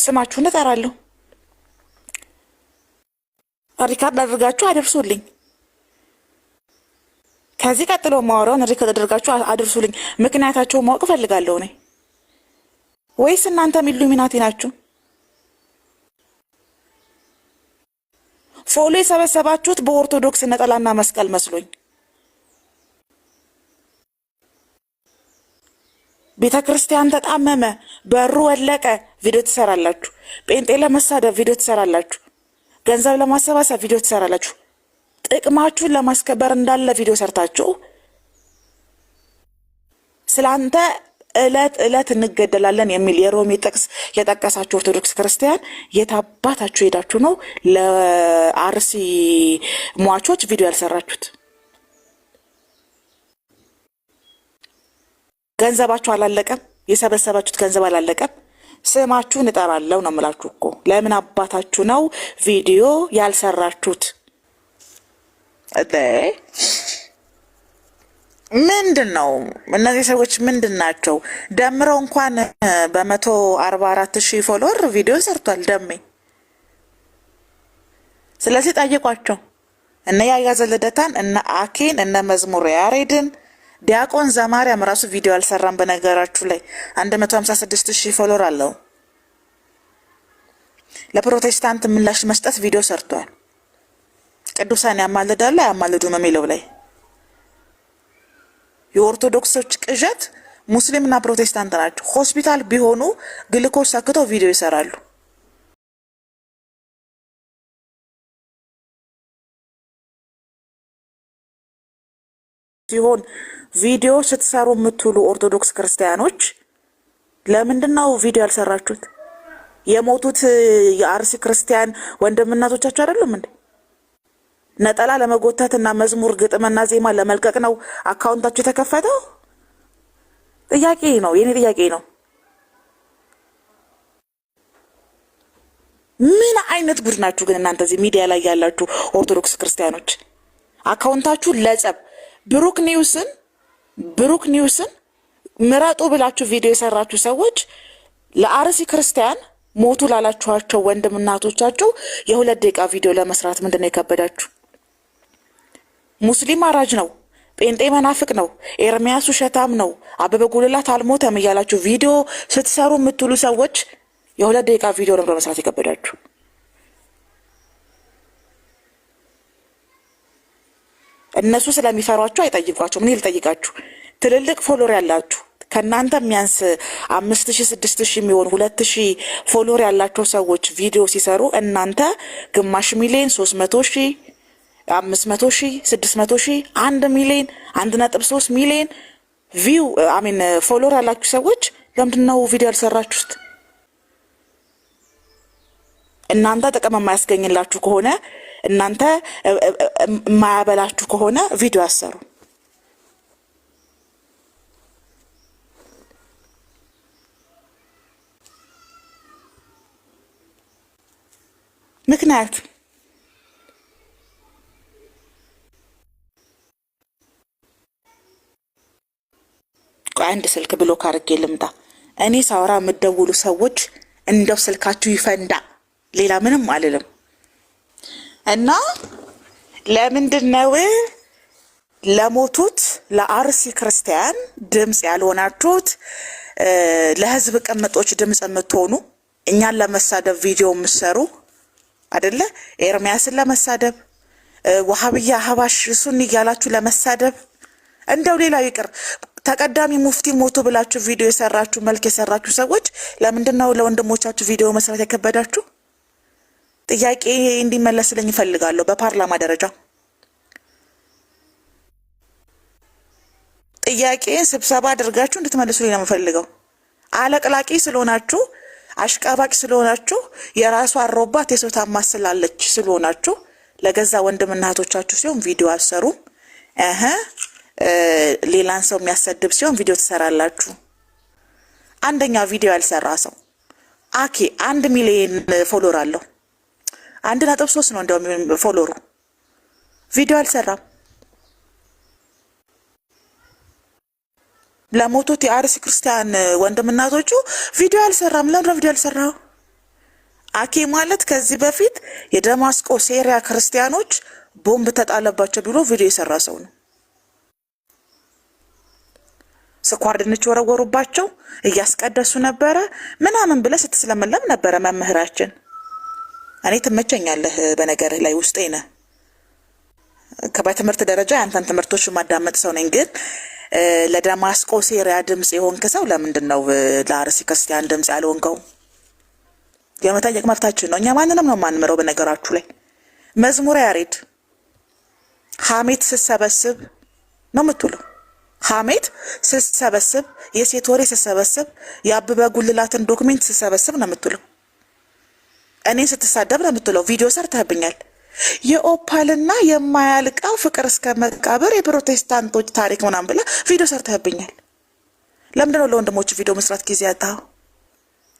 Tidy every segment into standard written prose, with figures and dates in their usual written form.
ስማችሁን እጠራለሁ። ሪካርድ አድርጋችሁ አድርሱልኝ። ከዚህ ቀጥሎ ማወራውን ሪካርድ አድርጋችሁ አድርሱልኝ። ምክንያታቸውን ማወቅ እፈልጋለሁ እኔ። ወይስ እናንተም ኢሉሚናቲ ናችሁ? ፎሎ የሰበሰባችሁት በኦርቶዶክስ ነጠላና መስቀል መስሎኝ። ቤተ ክርስቲያን ተጣመመ፣ በሩ ወለቀ፣ ቪዲዮ ትሰራላችሁ። ጴንጤ ለመሳደብ ቪዲዮ ትሰራላችሁ። ገንዘብ ለማሰባሰብ ቪዲዮ ትሰራላችሁ። ጥቅማችሁን ለማስከበር እንዳለ ቪዲዮ ሰርታችሁ ስላንተ እለት እንገደላለን የሚል የሮሜ ጥቅስ የጠቀሳችሁ ኦርቶዶክስ ክርስቲያን የታባታችሁ ሄዳችሁ ነው ለአርሲ ሟቾች ቪዲዮ ያልሰራችሁት? ገንዘባችሁ አላለቀም? የሰበሰባችሁት ገንዘብ አላለቀም? ስማችሁን እጠራለሁ ነው የምላችሁ እኮ። ለምን አባታችሁ ነው ቪዲዮ ያልሰራችሁት? ምንድን ነው እነዚህ ሰዎች ምንድን ናቸው? ደምረው እንኳን በ144,000 ፎሎወር ቪዲዮ ሰርቷል ደሜ። ስለዚህ ጠይቋቸው። እነ ያያዘ ልደታን፣ እነ አኬን፣ እነ መዝሙር ያሬድን፣ ዲያቆን ዘማርያም ራሱ ቪዲዮ አልሰራም። በነገራችሁ ላይ 156,000 ፎሎወር አለው። ለፕሮቴስታንት ምላሽ መስጠት ቪዲዮ ሰርቷል። ቅዱሳን ያማልዳሉ አያማልዱም የሚለው ላይ የኦርቶዶክሶች ቅዠት ሙስሊምና ፕሮቴስታንት ናቸው። ሆስፒታል ቢሆኑ ግልኮስ ሰክተው ቪዲዮ ይሰራሉ። ሲሆን ቪዲዮ ስትሰሩ የምትውሉ ኦርቶዶክስ ክርስቲያኖች ለምንድነው ቪዲዮ ያልሰራችሁት? የሞቱት የአርሲ ክርስቲያን ወንድምናቶቻችሁ አይደሉም እንዴ? ነጠላ ለመጎተትና መዝሙር ግጥምና ዜማ ለመልቀቅ ነው አካውንታችሁ የተከፈተው? ጥያቄ ነው፣ የኔ ጥያቄ ነው። ምን አይነት ጉድ ናችሁ ግን እናንተ እዚህ ሚዲያ ላይ ያላችሁ ኦርቶዶክስ ክርስቲያኖች? አካውንታችሁ ለጸብ ብሩክ ኒውስን ምረጡ ብላችሁ ቪዲዮ የሰራችሁ ሰዎች ለአርሲ ክርስቲያን ሞቱ ላላችኋቸው ወንድምናቶቻችሁ የ2 ደቂቃ ቪዲዮ ለመስራት ምንድነው የከበዳችሁ? ሙስሊም አራጅ ነው፣ ጴንጤ መናፍቅ ነው፣ ኤርሚያስ ውሸታም ነው፣ አበበ ጉልላት አልሞተም እያላችሁ ቪዲዮ ስትሰሩ የምትሉ ሰዎች የ2 ደቂቃ ቪዲዮ ለመስራት የከበዳችሁ? እነሱ ስለሚፈሯችሁ አይጠይቋችሁ። ምን ልጠይቃችሁ? ትልልቅ ፎሎወር ያላችሁ ከናንተ የሚያንስ 5,000 6,000 የሚሆን 2,000 ፎሎወር ያላቸው ሰዎች ቪዲዮ ሲሰሩ እናንተ ግማሽ ሚሊዮን 300,000 500,000 600,000 1 ሚሊዮን 1.3 ሚሊዮን ቪው ፎሎወር ያላችሁ ሰዎች ለምንድነው ቪዲዮ ያልሰራችሁት? እናንተ ጥቅም የማያስገኝላችሁ ከሆነ እናንተ የማያበላችሁ ከሆነ ቪዲዮ አሰሩ። ምክንያት አንድ ስልክ ብሎክ አድርጌ ልምጣ። እኔ ሳወራ የምትደውሉ ሰዎች እንደው ስልካችሁ ይፈንዳ፣ ሌላ ምንም አልልም። እና ለምንድነው ለሞቱት ለአርሲ ክርስቲያን ድምጽ ያልሆናችሁት? ለህዝብ ቅምጦች ድምጽ የምትሆኑ እኛን ለመሳደብ ቪዲዮ የምትሰሩ አይደለ? ኤርሚያስን ለመሳደብ ወሃብያ አህባሽ ሱኒ እያላችሁ ለመሳደብ እንደው ሌላው ይቅር ተቀዳሚ ሙፍቲ ሞቱ ብላችሁ ቪዲዮ የሰራችሁ መልክ የሰራችሁ ሰዎች ለምንድነው ለወንድሞቻችሁ ቪዲዮ መስራት የከበዳችሁ? ጥያቄ እንዲመለስልኝ እፈልጋለሁ። በፓርላማ ደረጃ ጥያቄን ስብሰባ አድርጋችሁ እንድትመልሱልኝ ነው የምፈልገው። አለቅላቂ ስለሆናችሁ አሽቃባቂ ስለሆናችሁ የራሷ አሮባት የሰው ታማስላለች ስለሆናችሁ ለገዛ ወንድምና እህቶቻችሁ ሲሆን ቪዲዮ አሰሩም። ሌላን ሰው የሚያሰድብ ሲሆን ቪዲዮ ትሰራላችሁ። አንደኛ ቪዲዮ ያልሰራ ሰው አኬ 1 ሚሊዮን ፎሎወር አለው። 1.3 ነው እንደውም ፎሎወሩ። ቪዲዮ አልሰራም። ለሞቱት የአርሲ ክርስቲያን ወንድምናቶቹ ቪዲዮ አልሰራም። ለምን ቪዲዮ አልሰራው? አኬ ማለት ከዚህ በፊት የደማስቆ ሴሪያ ክርስቲያኖች ቦምብ ተጣለባቸው ብሎ ቪዲዮ የሰራ ሰው ነው። ስኳር ድንች ወረወሩባቸው እያስቀደሱ ነበረ ምናምን ብለ ስትስለመለም ነበረ መምህራችን። እኔ ትመቸኛለህ በነገርህ ላይ ውስጤ ነህ። በትምህርት ደረጃ ያንተን ትምህርቶች ማዳመጥ ሰው ነኝ። ግን ለደማስቆ ሴሪያ ድምጽ የሆንክ ሰው ለምንድን ነው ለአርሲ ክርስቲያን ድምጽ ያልሆንከው? የመጠየቅ መብታችን ነው። እኛ ማንንም ነው ማንምረው። በነገራችሁ ላይ መዝሙረ ያሬድ ሐሜት ስሰበስብ ነው የምትውለው። ሐሜት ስሰበስብ፣ የሴት ወሬ ስሰበስብ፣ የአበበ ጉልላትን ዶክሜንት ስሰበስብ ነው የምትውለው። እኔን ስትሳደብ ነው የምትውለው። ቪዲዮ ሰርተህብኛል። የኦፓልና የማያልቀው ፍቅር እስከ መቃብር የፕሮቴስታንቶች ታሪክ ምናምን ብለህ ቪዲዮ ሰርተህብኛል። ለምንድን ነው ለወንድሞች ቪዲዮ መስራት ጊዜ ያጣኸው?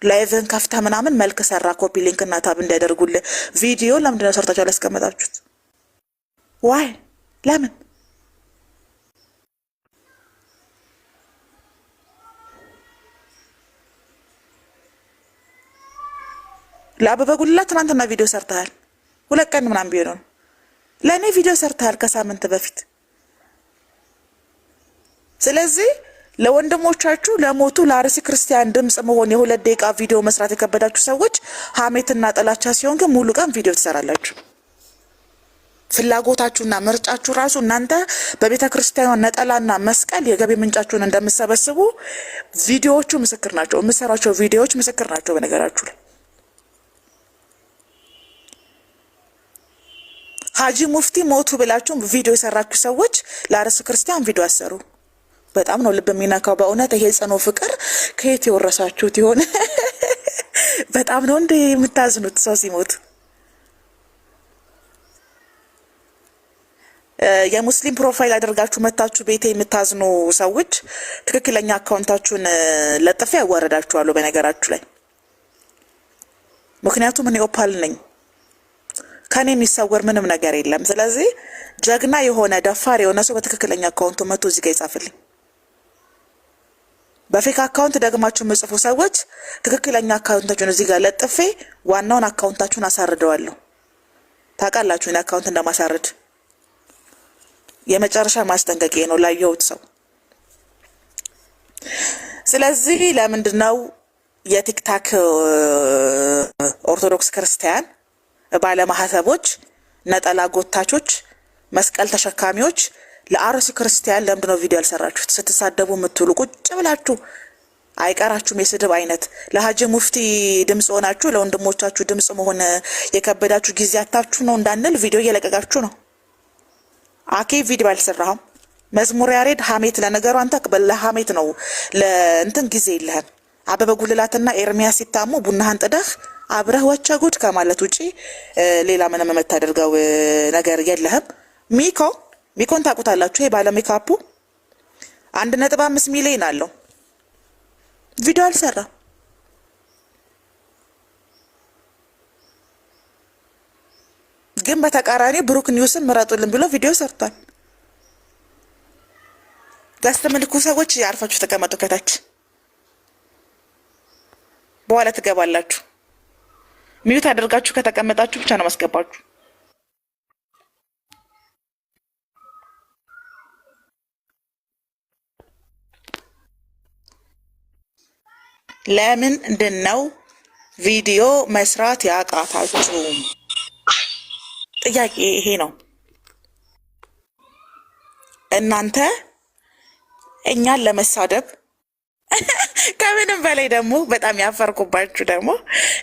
ላይቭን ከፍተህ ምናምን መልክ ሰራ ኮፒ ሊንክ እና ታብ እንዲያደርጉልህ ቪዲዮ ለምንድን ነው ሰርታችሁ ያላስቀመጣችሁት? ዋይ ለምን? ለአበበ ጉልላት ትናንትና ቪዲዮ ሰርተሃል። 2 ቀን ምናምን ቢሆን ነው። ለእኔ ቪዲዮ ሰርተሃል ከሳምንት በፊት። ስለዚህ ለወንድሞቻችሁ ለሞቱ ለአርሲ ክርስቲያን ድምጽ መሆን የ2 ደቂቃ ቪዲዮ መስራት የከበዳችሁ ሰዎች ሐሜትና ጥላቻ ሲሆን ግን ሙሉ ቀን ቪዲዮ ትሰራላችሁ። ፍላጎታችሁና ምርጫችሁ ራሱ እናንተ በቤተ ክርስቲያኗ ነጠላና መስቀል የገቢ ምንጫችሁን እንደምትሰበስቡ ቪዲዮዎቹ ምስክር ናቸው። የምሰራቸው ቪዲዮዎች ምስክር ናቸው። በነገራችሁ ላይ ሀጂ ሙፍቲ ሞቱ ብላችሁ ቪዲዮ የሰራችሁ ሰዎች ለአርሲ ክርስቲያን ቪዲዮ አሰሩ። በጣም ነው ልብ የሚነካው በእውነት። ይሄ ጽኑ ፍቅር ከየት የወረሳችሁት ይሆን? በጣም ነው እንደ የምታዝኑት ሰው ሲሞት። የሙስሊም ፕሮፋይል አድርጋችሁ መታችሁ ቤቴ የምታዝኑ ሰዎች ትክክለኛ አካውንታችሁን ለጥፌ ያዋረዳችኋለሁ በነገራችሁ ላይ። ምክንያቱም እኔ ኦፓል ነኝ፣ ከኔ የሚሰወር ምንም ነገር የለም። ስለዚህ ጀግና የሆነ ደፋር የሆነ ሰው በትክክለኛ አካውንቱ መቶ እዚህ ጋር ይጻፍልኝ። በፌክ አካውንት ደግማችሁ የምጽፉ ሰዎች ትክክለኛ አካውንታችሁን እዚህ ጋር ለጥፌ ዋናውን አካውንታችሁን አሳርደዋለሁ። ታውቃላችሁ እኔ አካውንት እንደማሳርድ። የመጨረሻ ማስጠንቀቂያ ነው ላየሁት ሰው። ስለዚህ ለምንድነው የቲክታክ ኦርቶዶክስ ክርስቲያን ባለማህተቦች፣ ነጠላ ጎታቾች፣ መስቀል ተሸካሚዎች ለአርሲ ክርስቲያን ለምንድነው ቪዲዮ ያልሰራችሁት? ስትሳደቡ የምትውሉ ቁጭ ብላችሁ አይቀራችሁም የስድብ አይነት። ለሀጂ ሙፍቲ ድምጽ ሆናችሁ ለወንድሞቻችሁ ድምጽ መሆን የከበዳችሁ ጊዜ አታችሁ ነው እንዳንል ቪዲዮ እየለቀቃችሁ ነው። አኬ ቪዲዮ አልሰራህም። መዝሙር ያሬድ ሐሜት፣ ለነገሩ አንተ ለሐሜት ነው ለእንትን ጊዜ የለህም። አበበ ጉልላትና ኤርሚያስ ሲታሙ ቡናህን ጥደህ አብረህ ወቸ ጉድ ከማለት ውጪ ሌላ ምንም የምታደርገው ነገር የለህም። ሚኮን ታውቁታላችሁ። ይሄ ባለ ሜካፑ 1.5 ሚሊዮን አለው። ቪዲዮ አልሰራም። ግን በተቃራኒ ብሩክ ኒውስን ምረጡልን ብሎ ቪዲዮ ሰርቷል። ጋስተ ምልኩ ሰዎች ያርፋችሁ ተቀመጡ። ከታች በኋላ ትገባላችሁ። ሚዩት አድርጋችሁ ከተቀመጣችሁ ብቻ ነው ማስገባችሁ። ለምን እንደነው ቪዲዮ መስራት ያቃታችሁ? ጥያቄ ይሄ ነው። እናንተ እኛን ለመሳደብ ከምንም በላይ ደግሞ በጣም ያፈርኩባችሁ ደግሞ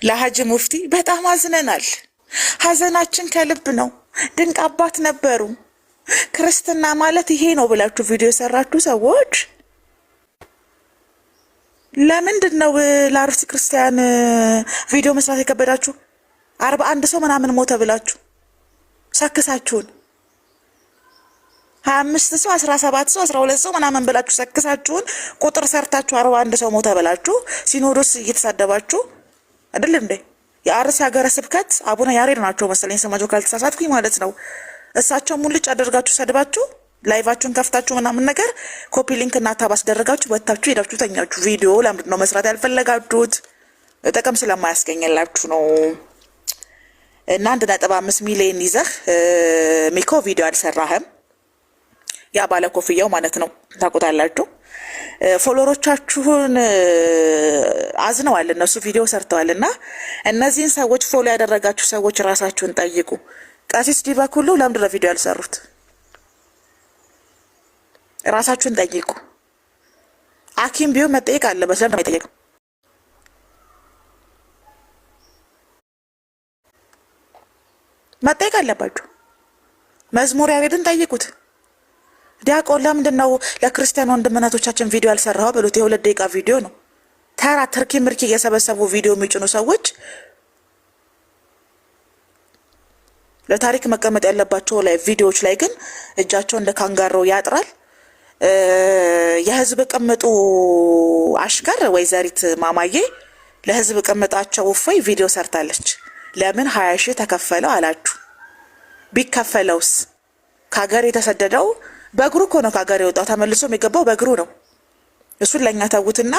ለሀጂ ሙፍቲ በጣም አዝነናል። ሀዘናችን ከልብ ነው። ድንቅ አባት ነበሩ። ክርስትና ማለት ይሄ ነው ብላችሁ ቪዲዮ የሰራችሁ ሰዎች ለምንድን ነው ለአርሲ ክርስቲያን ቪዲዮ መስራት የከበዳችሁ? 41 ሰው ምናምን ሞተ ብላችሁ ሰክሳችሁን 25 ሰው 17 ሰው 12 ሰው ምናምን ብላችሁ ሰክሳችሁን ቁጥር ሰርታችሁ 41 ሰው ሞተ ብላችሁ ሲኖዶስ እየተሳደባችሁ አይደል እንዴ? የአርሲ ሀገረ ስብከት አቡነ ያሬድ ናቸው መሰለኝ ስማቸው ካልተሳሳትኩኝ ማለት ነው። እሳቸው ሙልጭ አደርጋችሁ ሰድባችሁ ላይቫችሁን ከፍታችሁ ምናምን ነገር ኮፒ ሊንክ እና ታብ አስደረጋችሁ ወጣችሁ ሄዳችሁ ተኛችሁ። ቪዲዮ ለምንድን ነው መስራት ያልፈለጋችሁት? ጥቅም ስለማያስገኝላችሁ ነው። እና 1.5 ሚሊዮን ይዘህ ሚኮ ቪዲዮ አልሰራህም። ያ ባለ ኮፍያው ማለት ነው፣ ታውቁታላችሁ። ፎሎወሮቻችሁን አዝነዋል፣ እነሱ ቪዲዮ ሰርተዋል። እና እነዚህን ሰዎች ፎሎ ያደረጋችሁ ሰዎች ራሳችሁን ጠይቁ። ቀሲስ ዲበኩሉ ለምንድን ነው ቪዲዮ ያልሰሩት? ራሳችሁን ጠይቁ። አኪም ቢሆን መጠየቅ አለበት። ለምን ነው የጠየቀው? መጠየቅ አለባችሁ። መዝሙር ያሬድን ጠይቁት። ዲያቆን ለምንድን ነው ለክርስቲያን ወንድምናቶቻችን ቪዲዮ ያልሰራው ብሉት። የ2 ደቂቃ ቪዲዮ ነው። ተራ ትርኪ ምርኪ እየሰበሰቡ ቪዲዮ የሚጭኑ ሰዎች ለታሪክ መቀመጥ ያለባቸው ላይ ቪዲዮዎች ላይ ግን እጃቸው እንደ ካንጋሮ ያጥራል። የህዝብ ቅምጡ አሽከር ወይዘሪት ማማዬ ለህዝብ ቅምጣቸው እፎይ ቪዲዮ ሰርታለች። ለምን 20 ሺህ ተከፈለው አላችሁ? ቢከፈለውስ? ከሀገር የተሰደደው በእግሩ እኮ ነው ከሀገር የወጣው። ተመልሶ የሚገባው በእግሩ ነው። እሱን ለእኛ ተዉትና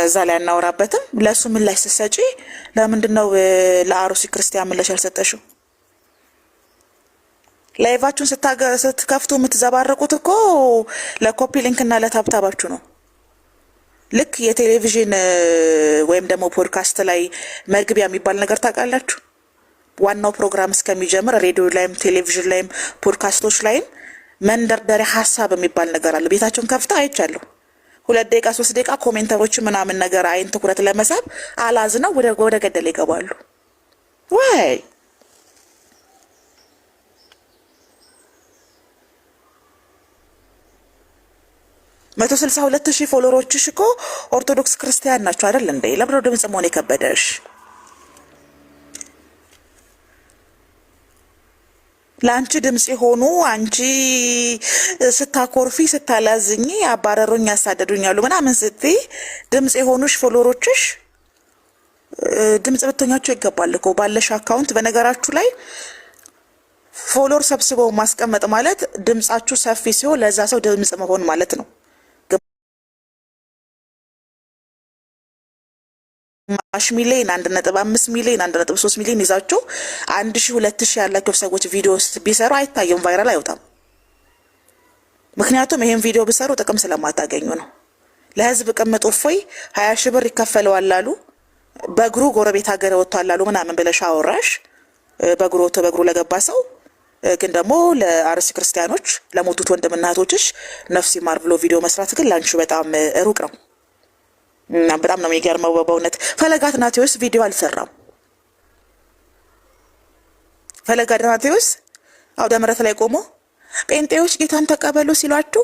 እዛ ላይ አናወራበትም። ለእሱ ምን ላይ ስትሰጪ ለምንድን ነው ለአሩሲ ክርስቲያን ምላሽ ያልሰጠሽው? ላይቫችሁን ስትከፍቱ የምትዘባረቁት እኮ ለኮፒ ሊንክ እና ለታብታባችሁ ነው። ልክ የቴሌቪዥን ወይም ደግሞ ፖድካስት ላይ መግቢያ የሚባል ነገር ታውቃላችሁ። ዋናው ፕሮግራም እስከሚጀምር ሬዲዮ ላይም ቴሌቪዥን ላይም ፖድካስቶች ላይም መንደርደሪያ ሀሳብ የሚባል ነገር አለ። ቤታቸውን ከፍታ አይቻለሁ። 2 ደቂቃ 3 ደቂቃ ኮሜንተሮች ምናምን ነገር አይን ትኩረት ለመሳብ አላዝነው ወደ ገደል ይገባሉ። ወይ 162,000 ፎሎወሮችሽ እኮ ኦርቶዶክስ ክርስቲያን ናቸው አይደል እንዴ? ለብሮ ድምጽ መሆን የከበደሽ? ለአንቺ ድምጽ የሆኑ አንቺ ስታኮርፊ ስታላዝኝ አባረሩኝ ያሳደዱኛሉ ምናምን ስትይ ድምጽ የሆኑሽ ፎሎወሮችሽ ድምጽ ብትኛቸው ይገባል እኮ ባለሽ አካውንት። በነገራችሁ ላይ ፎሎወር ሰብስበው ማስቀመጥ ማለት ድምጻችሁ ሰፊ ሲሆን ለዛ ሰው ድምጽ መሆን ማለት ነው። ግማሽ ሚሊዮን 1.5 ሚሊዮን 1.3 ሚሊዮን ይዛችሁ 1000 2000 ያላቸው ሰዎች ቪዲዮ ቢሰሩ አይታየም፣ ቫይራል አይወጣም። ምክንያቱም ይሄን ቪዲዮ ቢሰሩ ጥቅም ስለማታገኙ ነው። ለህዝብ ቅምጡ እፎይ 20 ሺህ ብር ይከፈለዋል አሉ። በእግሩ ጎረቤት ሀገር ወጥቷል አሉ ምናምን ብለሽ አወራሽ። በእግሩ ለገባ ሰው ግን ደግሞ ለአርሲ ክርስቲያኖች ለሞቱት ወንድምና እህቶችሽ ነፍስ ይማር ብሎ ቪዲዮ መስራት ግን ላንቺ በጣም ሩቅ ነው። እና በጣም ነው የሚገርመው በእውነት። ፈለገ አትናቴዎስ ቪዲዮ አልሰራም። ፈለገ አትናቴዎስ አውደ ምሕረት ላይ ቆሞ ጴንጤዎች ጌታን ተቀበሉ ሲሏችሁ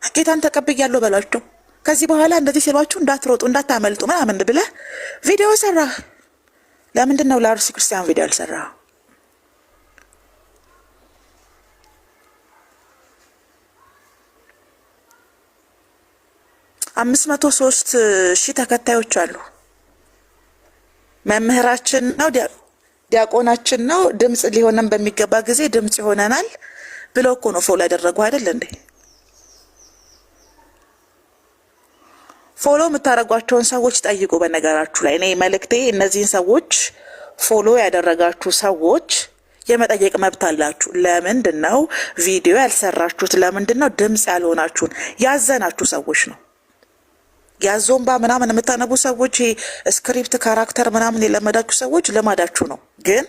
ጌታን ተቀብያለሁ በሏቸው፣ ከዚህ በኋላ እንደዚህ ሲሏችሁ እንዳትሮጡ እንዳታመልጡ ምናምን ብለህ ቪዲዮ ሰራ። ለምንድን ነው ለአርሲ ክርስቲያን ቪዲዮ አልሰራ? 503,000 ተከታዮች አሉ። መምህራችን ነው ዲያቆናችን ነው ድምጽ ሊሆነን በሚገባ ጊዜ ድምጽ ይሆነናል ብሎ እኮ ነው ፎሎ ያደረጉ አይደል እንዴ? ፎሎ የምታደርጓቸውን ሰዎች ጠይቁ። በነገራችሁ ላይ እኔ መልእክቴ እነዚህን ሰዎች ፎሎ ያደረጋችሁ ሰዎች የመጠየቅ መብት አላችሁ። ለምንድን ነው ቪዲዮ ያልሰራችሁት? ለምንድን ነው ድምጽ ያልሆናችሁን? ያዘናችሁ ሰዎች ነው። ያዞምባ ምናምን የምታነቡ ሰዎች ስክሪፕት ካራክተር ምናምን የለመዳችሁ ሰዎች ልማዳችሁ ነው። ግን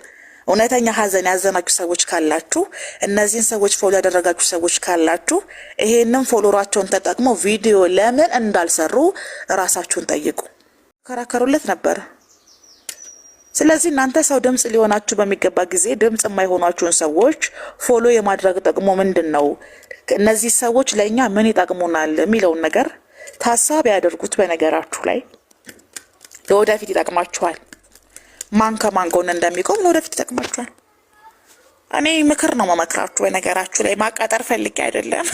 እውነተኛ ሀዘን ያዘናችሁ ሰዎች ካላችሁ፣ እነዚህን ሰዎች ፎሎ ያደረጋችሁ ሰዎች ካላችሁ ይሄንን ፎሎራቸውን ተጠቅመው ቪዲዮ ለምን እንዳልሰሩ ራሳችሁን ጠይቁ። ከራከሩለት ነበር። ስለዚህ እናንተ ሰው ድምጽ ሊሆናችሁ በሚገባ ጊዜ ድምጽ የማይሆኗችሁን ሰዎች ፎሎ የማድረግ ጥቅሙ ምንድን ነው? እነዚህ ሰዎች ለእኛ ምን ይጠቅሙናል የሚለውን ነገር ታሳቢ ያደርጉት። በነገራችሁ ላይ ለወደፊት ይጠቅማችኋል። ማን ከማን ጎን እንደሚቆም ለወደፊት ይጠቅማችኋል። እኔ ምክር ነው መመክራችሁ። በነገራችሁ ላይ ማቃጠር ፈልጌ አይደለም።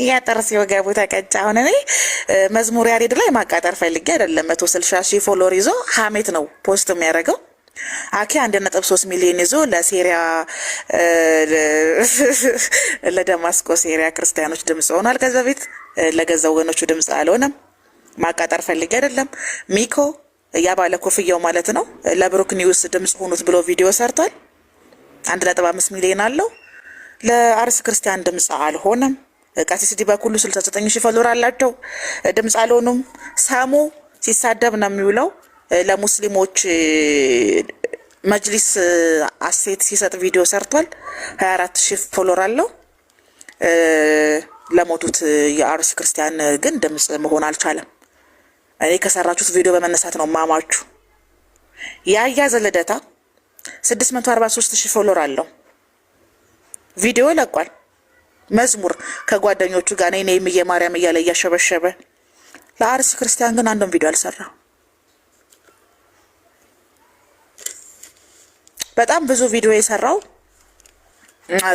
ያጠርስ ወገቡ ተቀጫ። አሁን እኔ መዝሙር ያሬድ ላይ ማቃጠር ፈልጌ አይደለም። 160,000 ፎሎወር ይዞ ሀሜት ነው ፖስት የሚያደርገው። አኪ 1.3 ሚሊዮን ይዞ ለሲሪያ ለደማስቆ ሲሪያ ክርስቲያኖች ድምጽ ሆኗል። ከዛ ቤት ለገዛ ወገኖቹ ድምጽ አልሆነም። ማቃጠር ፈልጌ አይደለም። ሚኮ ያ ባለ ኮፍያው ማለት ነው ለብሩክ ኒውስ ድምጽ ሆኑት ብሎ ቪዲዮ ሰርቷል። 1.5 ሚሊዮን አለው። ለአርስ ክርስቲያን ድምጽ አልሆነም። ቀሲስ ዲባኩሉ 69,000 ፎሎወር አላቸው፣ ድምጽ አልሆኑም። ሳሙ ሲሳደብ ነው የሚውለው። ለሙስሊሞች መጅሊስ አሴት ሲሰጥ ቪዲዮ ሰርቷል። 24,000 ፎሎወር አለው። ለሞቱት የአርስ ክርስቲያን ግን ድምጽ መሆን አልቻለም። እኔ ከሰራችሁት ቪዲዮ በመነሳት ነው ማማችሁ። ያያዘ ልደታ 643,000 ፎሎወር አለው። ቪዲዮ ለቋል። መዝሙር ከጓደኞቹ ጋር ነኝ ነይ ማርያም እያለ እያሸበሸበ። ለአርስ ክርስቲያን ግን አንዱም ቪዲዮ አልሰራ። በጣም ብዙ ቪዲዮ የሰራው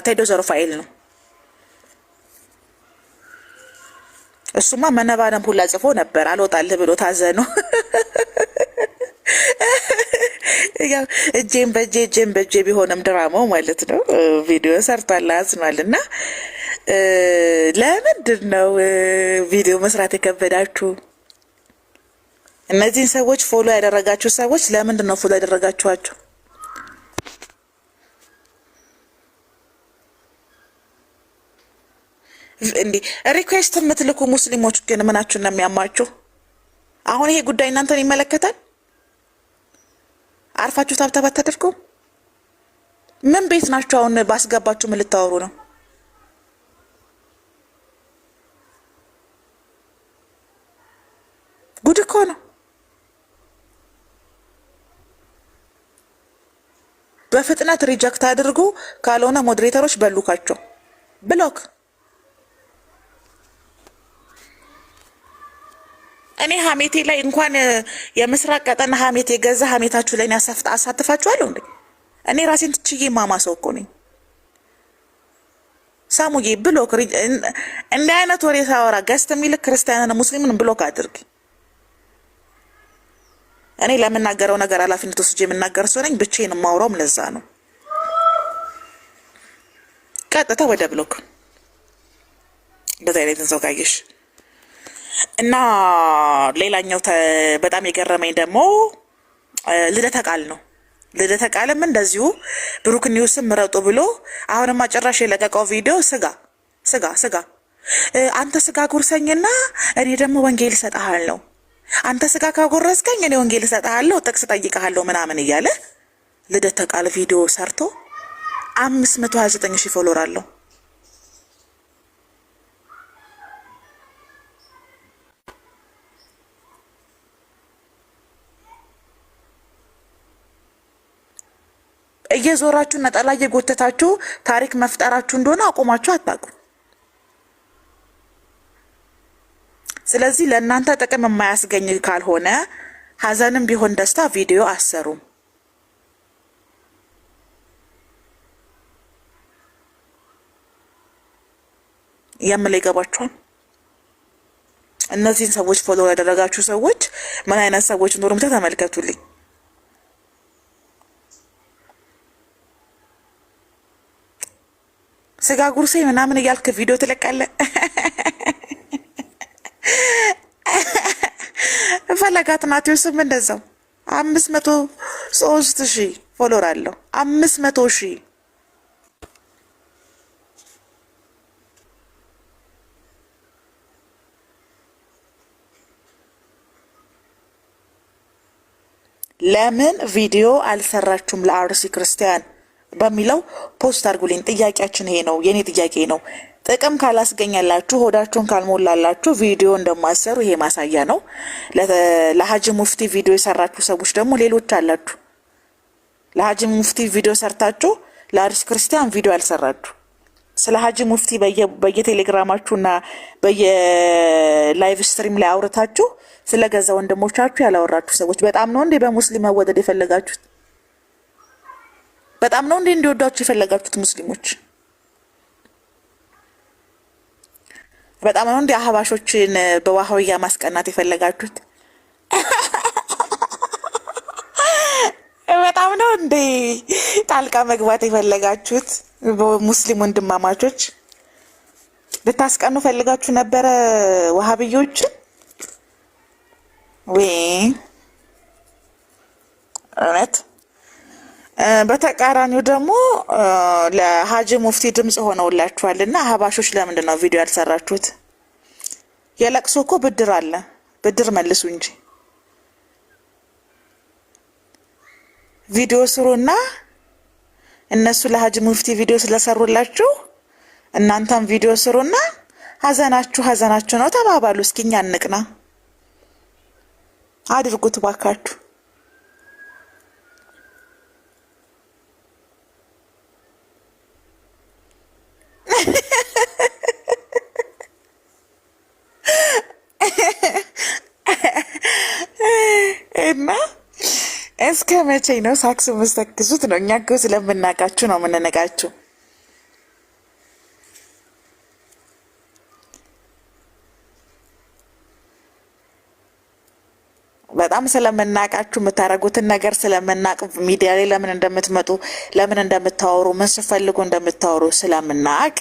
ቴዶ ዘሩፋኤል ነው። እሱማ መነባነብ ሁላ ጽፎ ነበር። አልወጣልህ ብሎ ታዘኑ። ያው እጄም በእጄ ቢሆንም ድራማው ማለት ነው ቪዲዮ ሰርቷል፣ አዝኗል። እና ለምንድን ነው ቪዲዮ መስራት የከበዳችሁ? እነዚህን ሰዎች ፎሎ ያደረጋችሁ ሰዎች ለምንድን ነው ፎሎ ያደረጋችኋቸው? እንዴ ሪኩዌስት የምትልኩ ሙስሊሞች ግን ምናችሁ ነው የሚያማችሁ? አሁን ይሄ ጉዳይ እናንተን ይመለከታል። አርፋችሁ ታብታብ አታደርጉም? ምን ቤት ናችሁ? አሁን ባስገባችሁ ምን ልታወሩ ነው? ጉድ እኮ ነው። በፍጥነት ሪጀክት አድርጉ፣ ካልሆነ ሞዴሬተሮች በሉካቸው ብሎክ። እኔ ሀሜቴ ላይ እንኳን የምስራቅ ቀጠና ሀሜት የገዛ ሀሜታችሁ ላይ አሳትፋችኋለሁ እንዴ? እኔ ራሴን ትችዬ ማማሰው እኮ ነኝ። ሳሙዬ ብሎክ። እንደ አይነት ወሬ ሳወራ ገስት የሚልክ ክርስቲያንን ሙስሊምን ብሎክ አድርግ። እኔ ለምናገረው ነገር ኃላፊነት ወስጄ የምናገር ሰው ነኝ። ብቻዬን የማወራውም ለዛ ነው። ቀጥታ ወደ ብሎክ። እንደዛ አይነትን ሰው ካየሽ እና ሌላኛው በጣም የገረመኝ ደግሞ ልደተ ቃል ነው። ልደተ ቃልም እንደዚሁ ብሩክ ኒውስም ምረጡ ብሎ አሁንማ ጭራሽ የለቀቀው ቪዲዮ ስጋ አንተ ስጋ ጉርሰኝና እኔ ደግሞ ወንጌል እሰጥሃለሁ፣ አንተ ስጋ ካጎረስከኝ እኔ ወንጌል እሰጥሃለሁ፣ ጥቅስ ጠይቀሃለሁ ምናምን እያለ ልደተ ቃል ቪዲዮ ሰርቶ 529,000 ፎሎወር አለው። እየዞራችሁ ነጠላ እየጎተታችሁ ታሪክ መፍጠራችሁ እንደሆነ አቁማችሁ አታውቁም። ስለዚህ ለእናንተ ጥቅም የማያስገኝ ካልሆነ ሀዘንም ቢሆን ደስታ ቪዲዮ አሰሩም። የምል ይገባችኋል። እነዚህን ሰዎች ፎሎ ያደረጋችሁ ሰዎች ምን አይነት ሰዎች እንደሆኑ ተመልከቱልኝ። ስጋ ጉርሴ ምናምን እያልክ ቪዲዮ ትለቃለህ። ፈለጋት ማቴዎስም እንደዛው 503,000 ፎሎወር አለው። 500,000 ለምን ቪዲዮ አልሰራችሁም ለአርሲ ክርስቲያን በሚለው ፖስት አድርጉልኝ። ጥያቄያችን ይሄ ነው፣ የኔ ጥያቄ ነው። ጥቅም ካላስገኛላችሁ፣ ሆዳችሁን ካልሞላላችሁ ቪዲዮ እንደማሰሩ ይሄ ማሳያ ነው። ለሀጂ ሙፍቲ ቪዲዮ የሰራችሁ ሰዎች ደግሞ ሌሎች አላችሁ። ለሀጂ ሙፍቲ ቪዲዮ ሰርታችሁ ለአርሲ ክርስቲያን ቪዲዮ አልሰራችሁ። ስለ ሀጂ ሙፍቲ በየቴሌግራማችሁና በየላይቭ ስትሪም ላይ አውርታችሁ ስለ ገዛ ወንድሞቻችሁ ያላወራችሁ ሰዎች በጣም ነው እንዴ በሙስሊም መወደድ የፈለጋችሁት? በጣም ነው እንዴ እንዲወዳችሁ የፈለጋችሁት ሙስሊሞች? በጣም ነው እንዴ አህባሾችን በዋህውያ ማስቀናት የፈለጋችሁት? በጣም እንዴ ጣልቃ መግባት የፈለጋችሁት? ሙስሊም ወንድማማቾች ልታስቀኑ ፈልጋችሁ ነበረ ወሃብዮችን ወይ? እውነት። በተቃራኒው ደግሞ ለሀጂ ሙፍቲ ድምጽ ሆነውላችኋል። እና አህባሾች ለምንድን ነው ቪዲዮ ያልሰራችሁት? የለቅሶ እኮ ብድር አለ፣ ብድር መልሱ እንጂ ቪዲዮ ስሩና እነሱ ለሀጂ ሙፍቲ ቪዲዮ ስለሰሩላችሁ እናንተም ቪዲዮ ስሩና ሀዘናችሁ ነው ተባባሉ። እስኪ እኛ እንቅና። አድርጉት ባካችሁ። እና እስከ መቼ ነው ሳክስ መስተክሱት ነው? እኛ እኮ ስለምናቃችሁ ነው የምንነቃችሁ። በጣም ስለምናቃችሁ የምታረጉትን ነገር ስለምናቅ ሚዲያ ላይ ለምን እንደምትመጡ ለምን እንደምታወሩ ምን ስፈልጉ እንደምታወሩ ስለምናቅ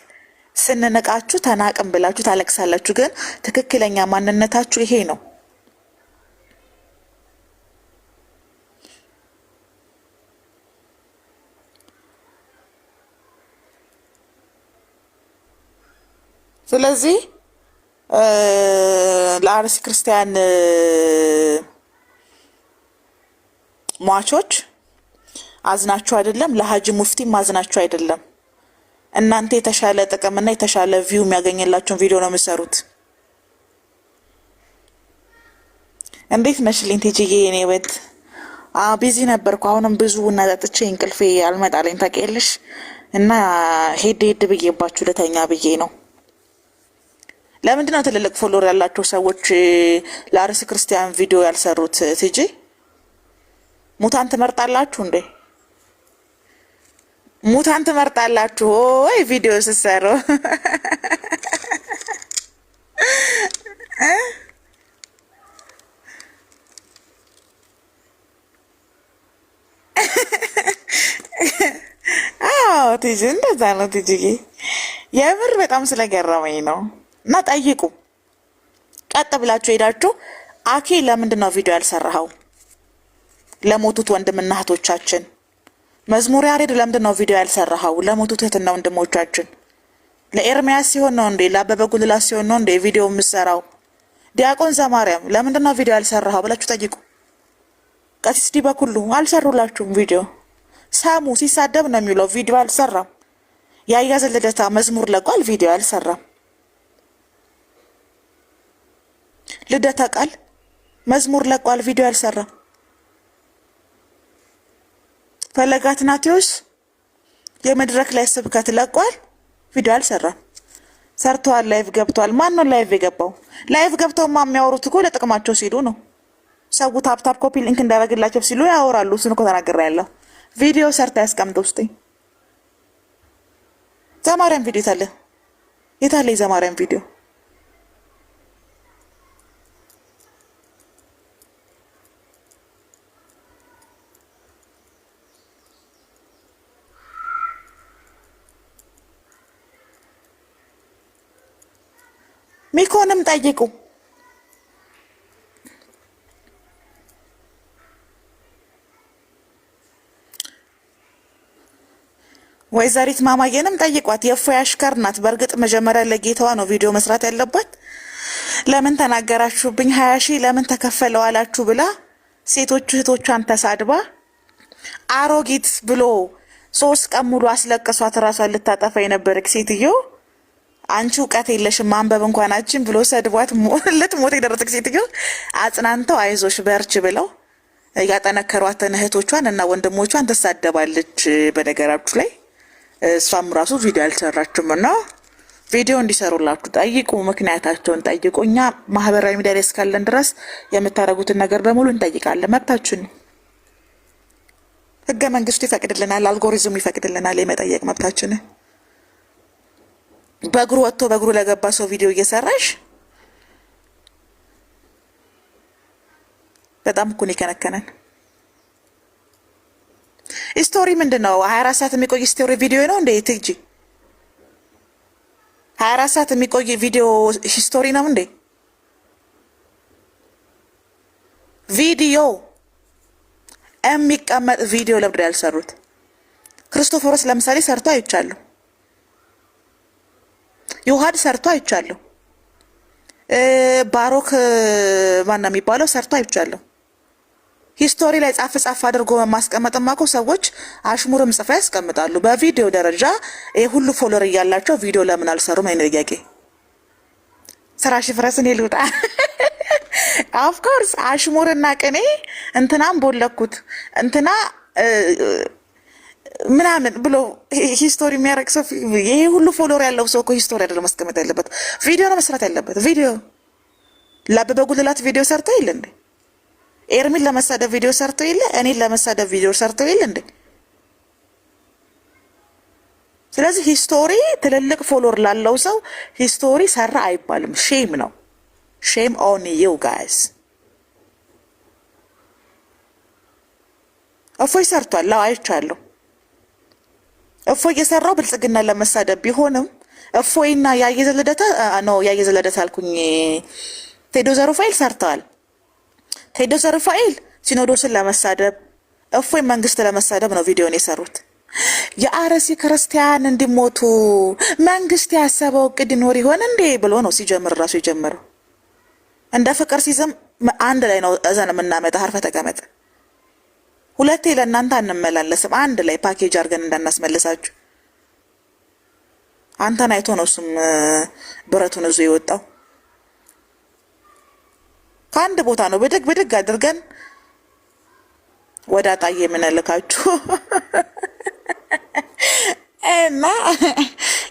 ስንነቃችሁ ተናቅም ብላችሁ ታለቅሳላችሁ። ግን ትክክለኛ ማንነታችሁ ይሄ ነው። ስለዚህ ለአርሲ ክርስቲያን ሟቾች አዝናችሁ አይደለም፣ ለሀጂ ሙፍቲም አዝናችሁ አይደለም። እናንተ የተሻለ ጥቅምና የተሻለ ቪው የሚያገኝላችሁን ቪዲዮ ነው የምትሰሩት። እንዴት ነሽልኝ ቲጂዬ? እኔ ወት ቢዚ ነበርኩ። አሁንም ብዙ ቡና ጠጥቼ እንቅልፌ አልመጣለኝ ታውቂያለሽ። እና ሄድ ብዬባችሁ ልተኛ ብዬ ነው። ለምንድን ነው ትልልቅ ፎሎወር ያላቸው ሰዎች ለአርሲ ክርስቲያን ቪዲዮ ያልሰሩት? ቲጂ ሙታን ትመርጣላችሁ እንዴ? ሙታን ትመርጣላችሁ ወይ ቪዲዮ ስትሰሩ? አዎ ቲጂ እንደዛ ነው። ቲጂዬ የምር በጣም ስለገረመኝ ነው። እና ጠይቁ። ቀጥ ብላችሁ ሄዳችሁ አኬ ለምንድን ነው ቪዲዮ ያልሰራኸው? ለሞቱት ወንድምና እህቶቻችን መዝሙር ያሬድ ለምንድን ነው ቪዲዮ ያልሰራኸው? ለሞቱት እህትና ወንድሞቻችን። ለኤርሚያስ ሲሆን ነው እንዴ? ለአበበ ጉልላት ሲሆን ነው እንዴ ቪዲዮ የምሰራው? ዲያቆን ዘማርያም ለምንድን ነው ቪዲዮ ያልሰራኸው ብላችሁ ጠይቁ። ቀሲስ ዲበኩሉ አልሰሩላችሁም ቪዲዮ። ሳሙ ሲሳደብ ነው የሚለው ቪዲዮ አልሰራም። ያያዘ ልደታ መዝሙር ለቋል ቪዲዮ አልሰራም። ልደታ ቃል መዝሙር ለቋል ቪዲዮ አልሰራም። ፈለገ አትናቴዎስ የመድረክ ላይ ስብከት ለቋል ቪዲዮ አልሰራም። ሰርተዋል፣ ላይቭ ገብተዋል። ማን ነው ላይቭ የገባው? ላይቭ ገብተውማ የሚያወሩት እኮ ለጥቅማቸው ሲሉ ነው። ሰው ታፕ ኮፒ ሊንክ እንዳደረግላቸው ሲሉ ያወራሉ። እሱን እኮ ተናግሬያለሁ። ቪዲዮ ሰርታ ያስቀምጥ ውስጥ ዘማርያም ቪዲዮ ታለ የታለ? የዘማርያም ቪዲዮ ሚኮንም ጠይቁ። ወይዘሪት ማማየንም ጠይቋት። የእፎይ አሽከር ናት። በእርግጥ መጀመሪያ ለጌታዋ ነው ቪዲዮ መስራት ያለባት። ለምን ተናገራችሁብኝ 20 ሺህ ለምን ተከፈለው አላችሁ ብላ ሴቶቹ እህቶቿን ተሳድባ አሮጊት ብሎ 3 ቀን ሙሉ አስለቅሷት ራሷን ልታጠፋ የነበረች ሴትዮ አንቺ እውቀት የለሽም ማንበብ እንኳናችን ብሎ ሰድቧት ልትሞት የደረሰች ሴትዮ አጽናንተው አይዞሽ በርች ብለው ያጠነከሯትን እህቶቿን እና ወንድሞቿን ትሳደባለች። በነገራችሁ ላይ እሷም ራሱ ቪዲዮ አልሰራችም እና ቪዲዮ እንዲሰሩላችሁ ጠይቁ፣ ምክንያታቸውን ጠይቁ። እኛ ማህበራዊ ሚዲያ ላይ እስካለን ድረስ የምታደርጉትን ነገር በሙሉ እንጠይቃለን። መብታችን፣ ህገ መንግስቱ ይፈቅድልናል፣ አልጎሪዝሙ ይፈቅድልናል የመጠየቅ መብታችን። በእግሩ ወጥቶ በእግሩ ለገባ ሰው ቪዲዮ እየሰራሽ በጣም እኮ ነው የከነከነን። ስቶሪ ምንድን ነው? 24 ሰዓት የሚቆይ ስቶሪ ቪዲዮ ነው እንዴ? ትጂ 24 ሰዓት የሚቆይ ቪዲዮ ስቶሪ ነው እንዴ? ቪዲዮ የሚቀመጥ ቪዲዮ ለምንድን ያልሰሩት? ክርስቶፎሮስ ለምሳሌ ሰርቶ አይቻለሁ። ዮሐድ ሰርቶ አይቻለሁ። ባሮክ ማን ነው የሚባለው? ሰርቶ አይቻለሁ። ሂስቶሪ ላይ ጻፍ ጻፍ አድርጎ ማስቀመጥማ እኮ ሰዎች አሽሙርም ጽፋ ያስቀምጣሉ። በቪዲዮ ደረጃ ይሄ ሁሉ ፎሎወር እያላቸው ቪዲዮ ለምን አልሰሩም? አይነ ጥያቄ። ስራሽ ፍረስን ይሉጣ ኦፍ ኮርስ አሽሙርና ቅኔ እንትናም ቦለኩት እንትና ምናምን ብሎ ሂስቶሪ የሚያረግ ሰው ይሄ ሁሉ ፎሎወር ያለው ሰው እኮ ሂስቶሪ አይደለም ማስቀመጥ ያለበት፣ ቪዲዮ ነው መስራት ያለበት። ቪዲዮ ለአበበ ጉልላት ቪዲዮ ሰርተው የለ እንዴ? ኤርሚን ለመሳደብ ቪዲዮ ሰርተው የለ? እኔን ለመሳደብ ቪዲዮ ሰርተው የለ እንዴ? ስለዚህ ሂስቶሪ ትልልቅ ፎሎወር ላለው ሰው ሂስቶሪ ሰራ አይባልም። ሼም ነው። ሼም ኦን ዩ ጋይስ። እፎይ ሰርቷል። ላው አይቻለሁ። እፎይ የሰራው ብልጽግና ለመሳደብ ቢሆንም እፎይና ያየዘ ልደታ ነው ያየዘ ልደታ አልኩኝ። ቴዶ ዘሩፋኤል ሰርተዋል። ቴዶ ዘሩፋኤል ሲኖዶስን ለመሳደብ እፎይ መንግስት ለመሳደብ ነው ቪዲዮን የሰሩት። የአርሲ ክርስቲያን እንዲሞቱ መንግስት ያሰበው እቅድ ይኖር ይሆን እንዴ ብሎ ነው ሲጀምር ራሱ የጀመረው። እንደ ፍቅር ሲዝም አንድ ላይ ነው እዛን የምናመጣ። አርፈ ተቀመጥ። ሁለቴ ለእናንተ አንመላለስም። አንድ ላይ ፓኬጅ አድርገን እንዳናስመልሳችሁ። አንተን አይቶ ነው እሱም ብረቱን እዙ የወጣው። ከአንድ ቦታ ነው ብድግ ብድግ አድርገን ወደ አጣዬ የምንልካችሁ እና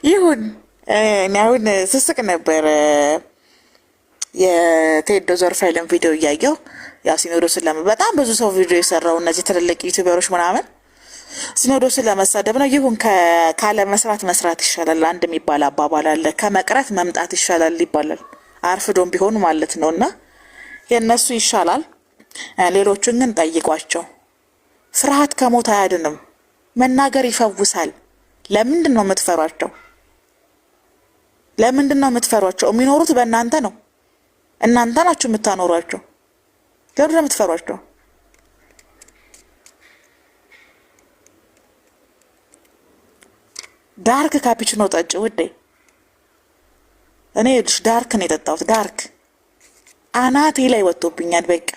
ይሁን። እኔ አሁን ስስቅ ነበር የቴዶ ዘሩፋኤልን ቪዲዮ እያየው። ያው ሲኖዶስን በጣም ብዙ ሰው ቪዲዮ የሰራው እነዚህ ትልልቅ ዩቲዩበሮች ምናምን ሲኖዶስን ለመሳደብ ነው። ይሁን ካለ መስራት ይሻላል። አንድ የሚባል አባባል አለ፣ ከመቅረት መምጣት ይሻላል ይባላል። አርፍዶም ቢሆኑ ማለት ነው። እና የእነሱ ይሻላል። ሌሎቹን ግን ጠይቋቸው። ፍርሃት ከሞት አያድንም። መናገር ይፈውሳል። ለምንድን ነው የምትፈሯቸው? ለምንድን ነው የምትፈሯቸው? የሚኖሩት በእናንተ ነው። እናንተ ናችሁ የምታኖሯቸው። ለምን ነው የምትፈሯቸው? ዳርክ ካፒችኖ ጠጭ ውዴ። እኔ ዳርክ ነው የጠጣሁት። ዳርክ አናቴ ላይ ወጥቶብኛል። በቃ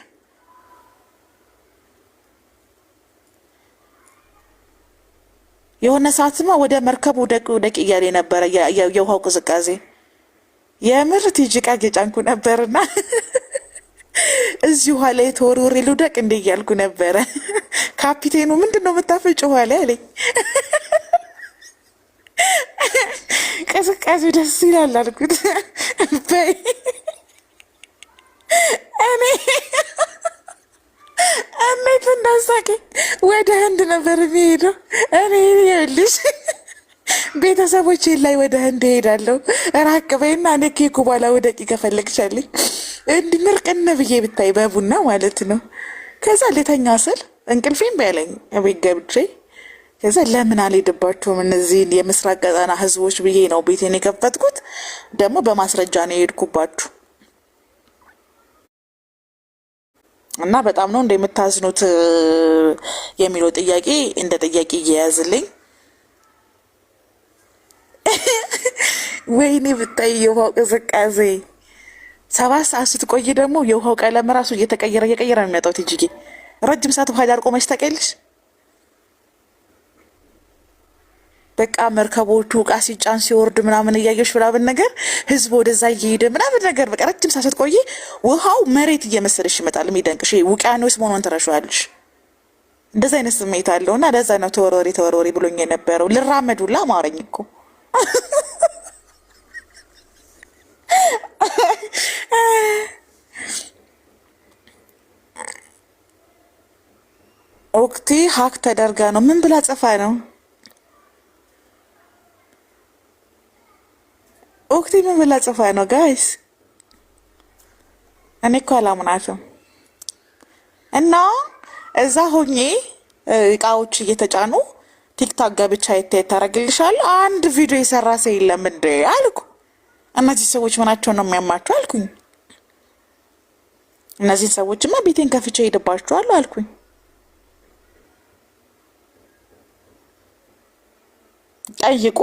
የሆነ ሰዓትማ ወደ መርከቡ ደቅ እያለ ነበረ የውሃው ቅዝቃዜ። የምር ቲጂቃ ጌጫንኩ ነበርና እዚህ ውሃ ላይ ተወርውሬ ልውደቅ እንደ እያልኩ ነበረ። ካፒቴኑ ምንድነው የምታፈጭ ውሃ ላይ አለኝ። ቅዝቃዜው ደስ ይላል አልኩት። በይ እኔ እንዴት እንዳሳቀኝ። ወደ ህንድ ነበር የሚሄደው። እኔ ይኸውልሽ ቤተሰቦቼ ላይ ወደ ህንድ ሄዳለሁ። ራቅ በይና እኔ ኬኩ በኋላ ወደቂ ከፈለግሻለኝ እንዲህ ምርቅን ብዬ ብታይ በቡና ማለት ነው። ከዛ ልተኛ ስል እንቅልፌን በያለኝ ቤት ገብቼ ከዛ ለምን አልሄድባቸውም እነዚህን የምስራቅ ቀጠና ህዝቦች ብዬ ነው ቤቴን የከፈትኩት። ደግሞ በማስረጃ ነው የሄድኩባችሁ። እና በጣም ነው እንደምታዝኑት የሚለው ጥያቄ እንደ ጥያቄ እየያዝልኝ። ወይኔ ብታይ የውሃው ቅዝቃዜ 7 ሰዓት ስትቆይ ደግሞ የውሃው ቀለም ራሱ እየተቀየረ ነው የሚመጣው። ትጅጌ ረጅም ሰዓት ውሃ ዳር ቆመች ታውቂያለሽ? በቃ መርከቦቹ ዕቃ ሲጫን ሲወርድ ምናምን እያየሽ ምናምን ነገር ህዝብ ወደዛ እየሄደ ምናምን ነገር በቃ ረጅም ሰዓት ስትቆይ ውሃው መሬት እየመሰለሽ ይመጣል። የሚደንቅሽ ውቅያኖስ መሆኑን ትረሻለሽ። እንደዛ አይነት ስሜት አለውና ለዛ ነው ተወርወሪ ብሎኝ የነበረው። ልራመዱላ አማረኝ እኮ ኦክቲ ሀክ ተደርጋ ነው። ምን ብላ ጽፋ ነው? ኦክቲ ምን ብላ ጽፋ ነው? ጋይስ እኔ እኮ አላምናትም። እና እዛ ሆኜ እቃዎች እየተጫኑ ቲክታክ ገብቻ ይታረግልሻል። አንድ ቪዲዮ የሰራ ሰው የለም እንዴ አልኩ። እነዚህ ሰዎች ምናቸው ነው የሚያማቸው አልኩኝ። እነዚህን ሰዎችማ ቤቴን ከፍቼ ሄድባቸዋለሁ አልኩኝ። ጠይቁ።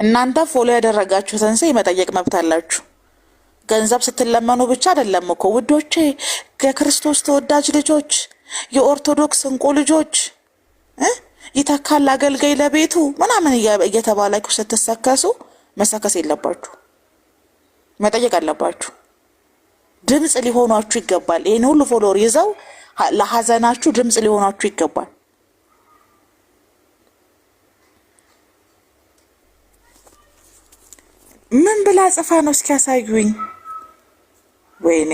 እናንተ ፎሎ ያደረጋችሁትን ሰው የመጠየቅ መብት አላችሁ። ገንዘብ ስትለመኑ ብቻ አይደለም እኮ ውዶቼ፣ የክርስቶስ ተወዳጅ ልጆች፣ የኦርቶዶክስ እንቁ ልጆች ይተካል አገልጋይ ለቤቱ ምናምን እየተባላችሁ ስትሰከሱ መሰከስ የለባችሁ፣ መጠየቅ አለባችሁ። ድምፅ ሊሆኗችሁ ይገባል። ይህን ሁሉ ፎሎወር ይዘው ለሀዘናችሁ ድምፅ ሊሆኗችሁ ይገባል። ምን ብላ ጽፋ ነው እስኪ ያሳዩኝ። ወይኔ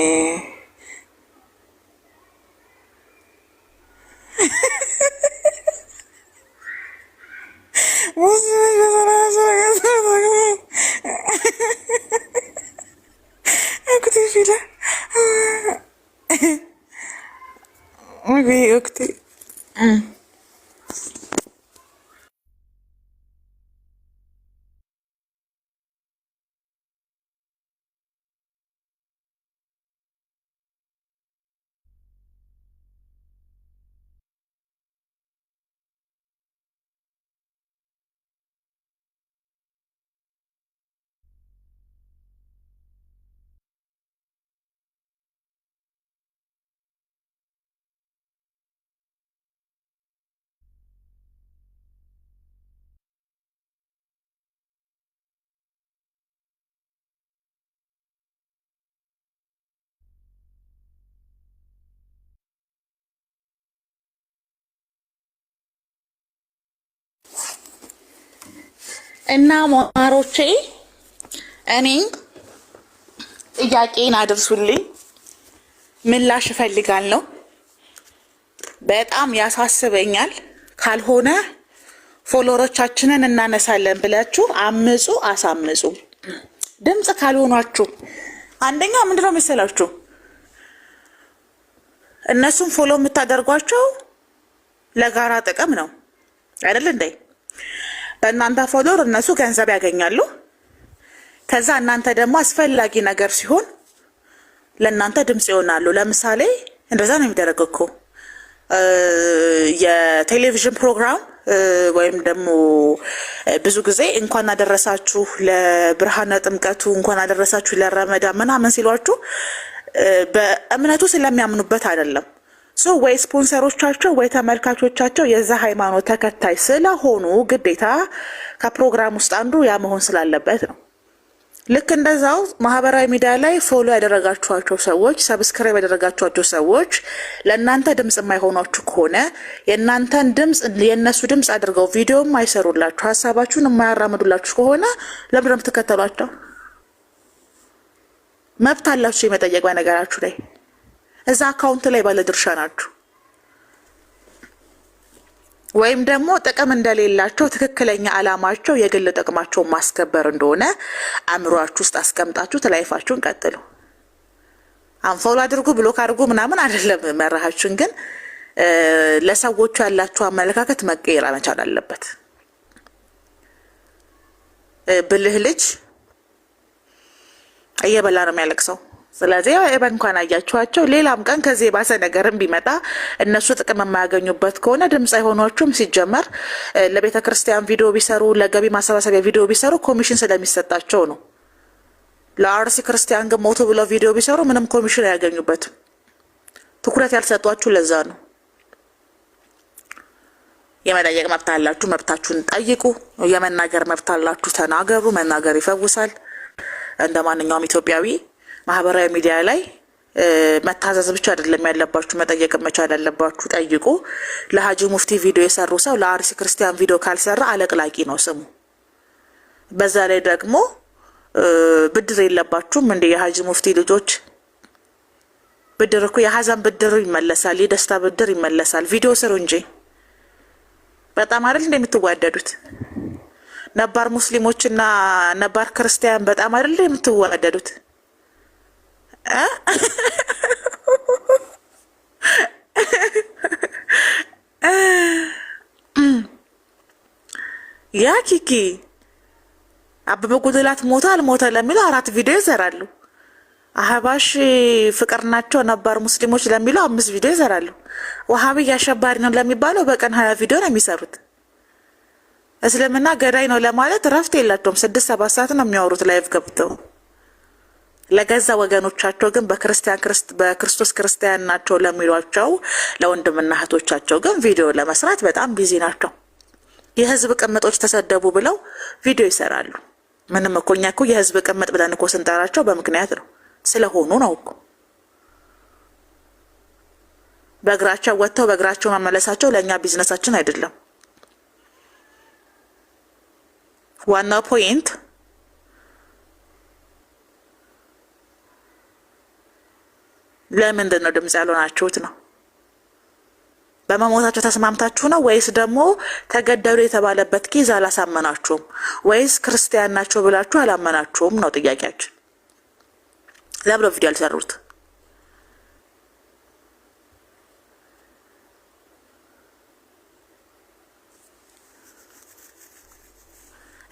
እና ማሮቼ እኔ ጥያቄን አድርሱልኝ፣ ምላሽ እፈልጋለሁ። በጣም ያሳስበኛል። ካልሆነ ፎሎወሮቻችንን እናነሳለን ብላችሁ አምፁ፣ አሳምፁ። ድምፅ ካልሆናችሁ አንደኛ ምንድነው መሰላችሁ እነሱን ፎሎ የምታደርጓቸው ለጋራ ጥቅም ነው አይደል እንዴ? በእናንተ ፎሎወር እነሱ ገንዘብ ያገኛሉ። ከዛ እናንተ ደግሞ አስፈላጊ ነገር ሲሆን ለእናንተ ድምፅ ይሆናሉ። ለምሳሌ እንደዛ ነው የሚደረገው እኮ የቴሌቪዥን ፕሮግራም ወይም ደግሞ ብዙ ጊዜ እንኳን አደረሳችሁ ለብርሃነ ጥምቀቱ፣ እንኳን አደረሳችሁ ለረመዳን ምናምን ሲሏችሁ በእምነቱ ስለሚያምኑበት አይደለም። ወይ ስፖንሰሮቻቸው ወይ ተመልካቾቻቸው የዛ ሃይማኖት ተከታይ ስለሆኑ ግዴታ ከፕሮግራም ውስጥ አንዱ ያ መሆን ስላለበት ነው። ልክ እንደዛው ማህበራዊ ሚዲያ ላይ ፎሎ ያደረጋችኋቸው ሰዎች፣ ሰብስክራይብ ያደረጋችኋቸው ሰዎች ለእናንተ ድምፅ የማይሆኗችሁ ከሆነ የእናንተን ድምፅ የእነሱ ድምፅ አድርገው ቪዲዮም አይሰሩላችሁ፣ ሀሳባችሁን የማያራምዱላችሁ ከሆነ ለምንድን ነው የምትከተሏቸው? መብት አላችሁ የመጠየቅ በነገራችሁ ላይ እዛ አካውንት ላይ ባለ ድርሻ ናችሁ። ወይም ደግሞ ጥቅም እንደሌላቸው ትክክለኛ አላማቸው የግል ጥቅማቸውን ማስከበር እንደሆነ አእምሯችሁ ውስጥ አስቀምጣችሁ ላይፋችሁን ቀጥሉ። አንፎሎ አድርጉ፣ ብሎክ አድርጉ ምናምን አይደለም መራሃችሁን። ግን ለሰዎቹ ያላችሁ አመለካከት መቀየር መቻል አለበት። ብልህ ልጅ እየበላ ነው የሚያለቅሰው። ስለዚህ እንኳን አያችኋቸው። ሌላም ቀን ከዚህ የባሰ ነገርም ቢመጣ እነሱ ጥቅም የማያገኙበት ከሆነ ድምፅ አይሆኗችሁም። ሲጀመር ለቤተ ክርስቲያን ቪዲዮ ቢሰሩ፣ ለገቢ ማሰባሰቢያ ቪዲዮ ቢሰሩ ኮሚሽን ስለሚሰጣቸው ነው። ለአርሲ ክርስቲያን ግን ሞቱ ብለው ቪዲዮ ቢሰሩ ምንም ኮሚሽን አያገኙበትም። ትኩረት ያልሰጧችሁ ለዛ ነው። የመጠየቅ መብት አላችሁ፣ መብታችሁን ጠይቁ። የመናገር መብት አላችሁ፣ ተናገሩ። መናገር ይፈውሳል። እንደ ማንኛውም ኢትዮጵያዊ ማህበራዊ ሚዲያ ላይ መታዘዝ ብቻ አይደለም ያለባችሁ፣ መጠየቅ መቻል ያለባችሁ። ጠይቁ። ለሀጂ ሙፍቲ ቪዲዮ የሰሩ ሰው ለአርሲ ክርስቲያን ቪዲዮ ካልሰራ አለቅላቂ ነው ስሙ። በዛ ላይ ደግሞ ብድር የለባችሁም እንደ የሀጂ ሙፍቲ ልጆች። ብድር እኮ የሀዘን ብድር ይመለሳል፣ የደስታ ብድር ይመለሳል። ቪዲዮ ስሩ እንጂ በጣም አይደል እንደምትዋደዱት ነባር ሙስሊሞችና ነባር ክርስቲያን በጣም አይደል እንደምትዋደዱት። ያ ኪኪ አበበ ጉልላት ሞተ አልሞተ ለሚለው 4 ቪዲዮ ይሰራሉ። አህባሽ ፍቅር ናቸው ነባር ሙስሊሞች ለሚለው 5 ቪዲዮ ይሰራሉ። ወሃቢ አሸባሪ ነው ለሚባለው በቀን 20 ቪዲዮ ነው የሚሰሩት። እስልምና ገዳይ ነው ለማለት ረፍት የላቸውም። 6-7 ሰዓት ነው የሚያወሩት ላይቭ ገብተው። ለገዛ ወገኖቻቸው ግን በክርስቶስ ክርስቲያን ናቸው ለሚሏቸው ለወንድምና እህቶቻቸው ግን ቪዲዮ ለመስራት በጣም ቢዚ ናቸው። የህዝብ ቅምጦች ተሰደቡ ብለው ቪዲዮ ይሰራሉ። ምንም እኮ እኛ እኮ የህዝብ ቅምጥ ብለን እኮ ስንጠራቸው በምክንያት ነው፣ ስለሆኑ ነው እኮ። በእግራቸው ወጥተው በእግራቸው መመለሳቸው ለእኛ ቢዝነሳችን አይደለም። ዋናው ፖይንት ለምንድን ነው ድምፅ ያልሆናችሁት ነው? በመሞታቸው ተስማምታችሁ ነው ወይስ ደግሞ ተገደሉ የተባለበት ኬዝ አላሳመናችሁም? ወይስ ክርስቲያን ናቸው ብላችሁ አላመናችሁም ነው ጥያቄያችን። ለምን ቪዲዮ አልሰሩት?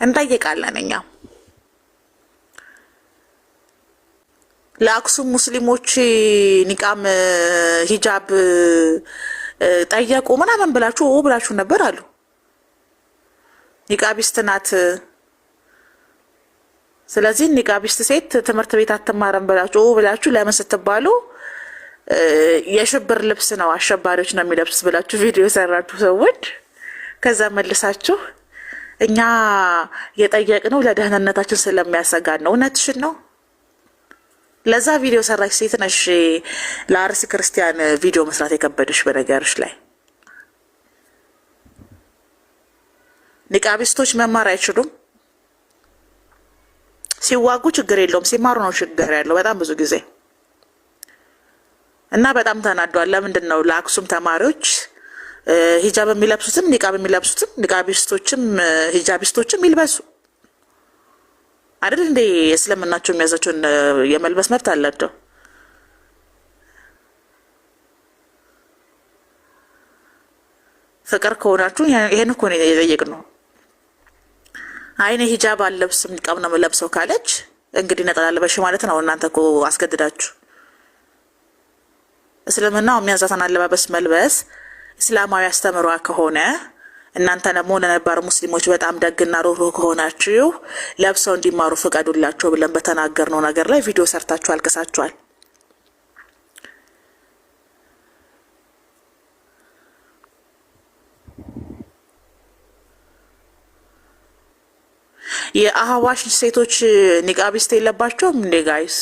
እንጠይቃለን እኛ። ለአክሱም ሙስሊሞች ኒቃም ሂጃብ ጠየቁ ምናምን ብላችሁ ነበር አሉ። ኒቃቢስት ናት፣ ስለዚህ ኒቃቢስት ሴት ትምህርት ቤት አትማረም ብላችሁ ለምን ስትባሉ የሽብር ልብስ ነው አሸባሪዎች ነው የሚለብሱት ብላችሁ ቪዲዮ ሰራችሁ ሰዎች። ከዛ መልሳችሁ እኛ የጠየቅነው ለደህንነታችን ስለሚያሰጋን ነው። እውነትሽን ነው። ለዛ ቪዲዮ ሰራሽ ሴት ነሽ ለአርሲ ክርስቲያን ቪዲዮ መስራት የከበደሽ። በነገርሽ ላይ ኒቃቢስቶች መማር አይችሉም። ሲዋጉ ችግር የለውም፣ ሲማሩ ነው ችግር ያለው በጣም ብዙ ጊዜ። እና በጣም ተናዷል። ለምንድን ነው ለአክሱም ተማሪዎች ሂጃብ የሚለብሱትም ኒቃብ የሚለብሱትም ኒቃቢስቶችም ሂጃቢስቶችም ይልበሱ አይደል እንዴ? እስልምናቸው የሚያዛቸውን የመልበስ መብት አላቸው። ፍቅር ከሆናችሁ ይሄን እኮ ነው የጠየቅነው። አይኔ ሂጃብ አልለብስም ኒቃብ ነው የምለብሰው ካለች እንግዲህ ነጠላ ልበሽ ማለት ነው። እናንተ እኮ አስገድዳችሁ እስልምናው የሚያዛትን አለባበስ መልበስ እስላማዊ አስተምሯ ከሆነ እናንተ ደግሞ ለነባር ሙስሊሞች በጣም ደግና ሩህሩህ ከሆናችሁ ለብሰው እንዲማሩ ፍቀዱላቸው ብለን በተናገርነው ነገር ላይ ቪዲዮ ሰርታችሁ አልቅሳችኋል። የአህባሽ ሴቶች ኒቃቢስት የለባቸውም እንዴ ጋይስ?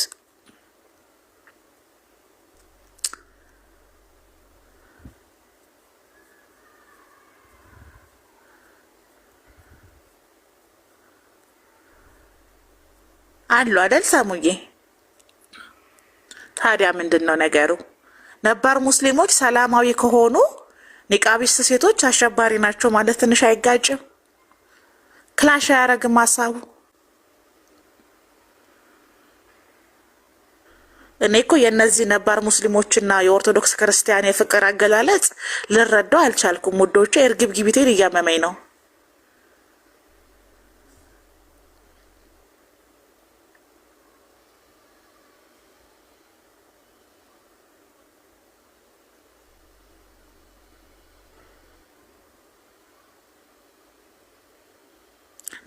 አሉ አይደል ሳሙዬ? ታዲያ ምንድነው ነገሩ? ነባር ሙስሊሞች ሰላማዊ ከሆኑ ኒቃቢስት ሴቶች አሸባሪ ናቸው ማለት ትንሽ አይጋጭም? ክላሽ አያረግም ሀሳቡ? እኔ እኮ የእነዚህ ነባር ሙስሊሞችና የኦርቶዶክስ ክርስቲያን የፍቅር አገላለጽ ልረዳው አልቻልኩም ውዶቼ። እርግብግቢቴን እያመመኝ ነው።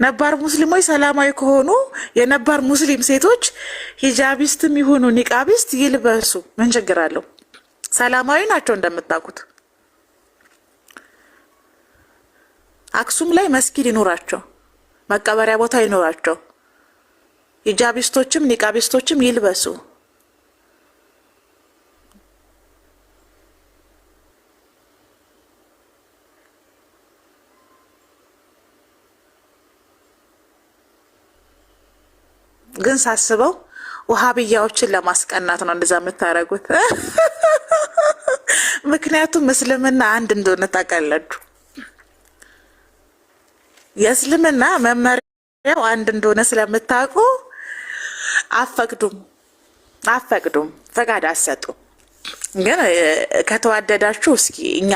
ነባር ሙስሊሞች ሰላማዊ ከሆኑ የነባር ሙስሊም ሴቶች ሂጃቢስትም ይሁኑ ኒቃቢስት ይልበሱ፣ ምን ችግር አለው? ሰላማዊ ናቸው እንደምታውቁት። አክሱም ላይ መስጊድ ይኖራቸው፣ መቀበሪያ ቦታ ይኖራቸው፣ ሂጃቢስቶችም ኒቃቢስቶችም ይልበሱ። ግን ሳስበው ወሃቢያዎችን ለማስቀናት ነው እንደዛ የምታረጉት። ምክንያቱም እስልምና አንድ እንደሆነ ታውቃላችሁ። የእስልምና መመሪያው አንድ እንደሆነ ስለምታውቁ አፈቅዱም ፈቃድ አሰጡ። ግን ከተዋደዳችሁ እስኪ እኛ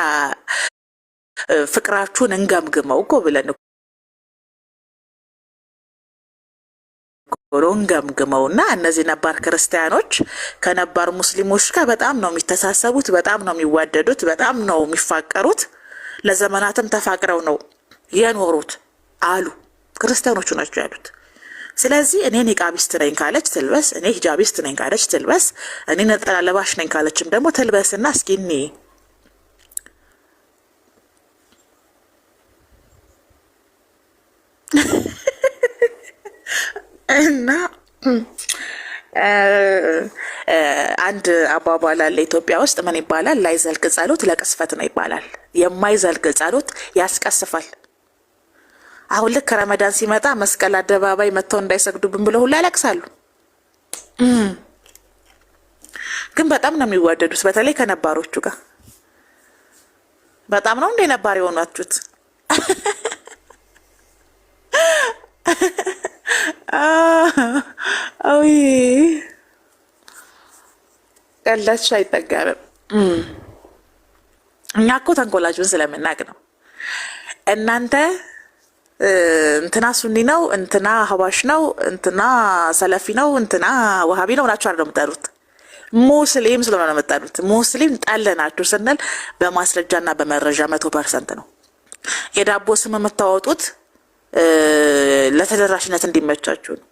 ፍቅራችሁን እንገምግመው እኮ ብለን እንገምግመውና እነዚህ ነባር ክርስቲያኖች ከነባር ሙስሊሞች ጋር በጣም ነው የሚተሳሰቡት፣ በጣም ነው የሚዋደዱት፣ በጣም ነው የሚፋቀሩት። ለዘመናትም ተፋቅረው ነው የኖሩት አሉ። ክርስቲያኖቹ ናቸው ያሉት። ስለዚህ እኔ ኒቃቢስት ነኝ ካለች ትልበስ፣ እኔ ሂጃቢስት ነኝ ካለች ትልበስ፣ እኔ ነጠላ ለባሽ ነኝ ካለችም ደግሞ ትልበስና እስኪ እኔ እና አንድ አባባል አለ ኢትዮጵያ ውስጥ ምን ይባላል? ላይዘልቅ ጸሎት ለቅስፈት ነው ይባላል። የማይዘልቅ ጸሎት ያስቀስፋል። አሁን ልክ ረመዳን ሲመጣ መስቀል አደባባይ መጥተው እንዳይሰግዱብን ብለው ሁሉ ያለቅሳሉ። ግን በጣም ነው የሚዋደዱት፣ በተለይ ከነባሮቹ ጋር በጣም ነው እንደ ነባር የሆናችሁት። አይ ቀላች አይጠጋም። እኛ እኮ ተንኮላችሁን ስለምናቅ ነው። እናንተ እንትና ሱኒ ነው፣ እንትና ሀባሽ ነው፣ እንትና ሰለፊ ነው፣ እንትና ወሃቢ ነው ናችሁ አይደል የምትጠሩት? ሙስሊም ስለሆነ ነው የምትጠሩት። ሙስሊም ጣለናችሁ ስንል በማስረጃና በመረጃ 100% ነው። የዳቦ ስም የምታወጡት ለተደራሽነት እንዲመቻችሁ ነው።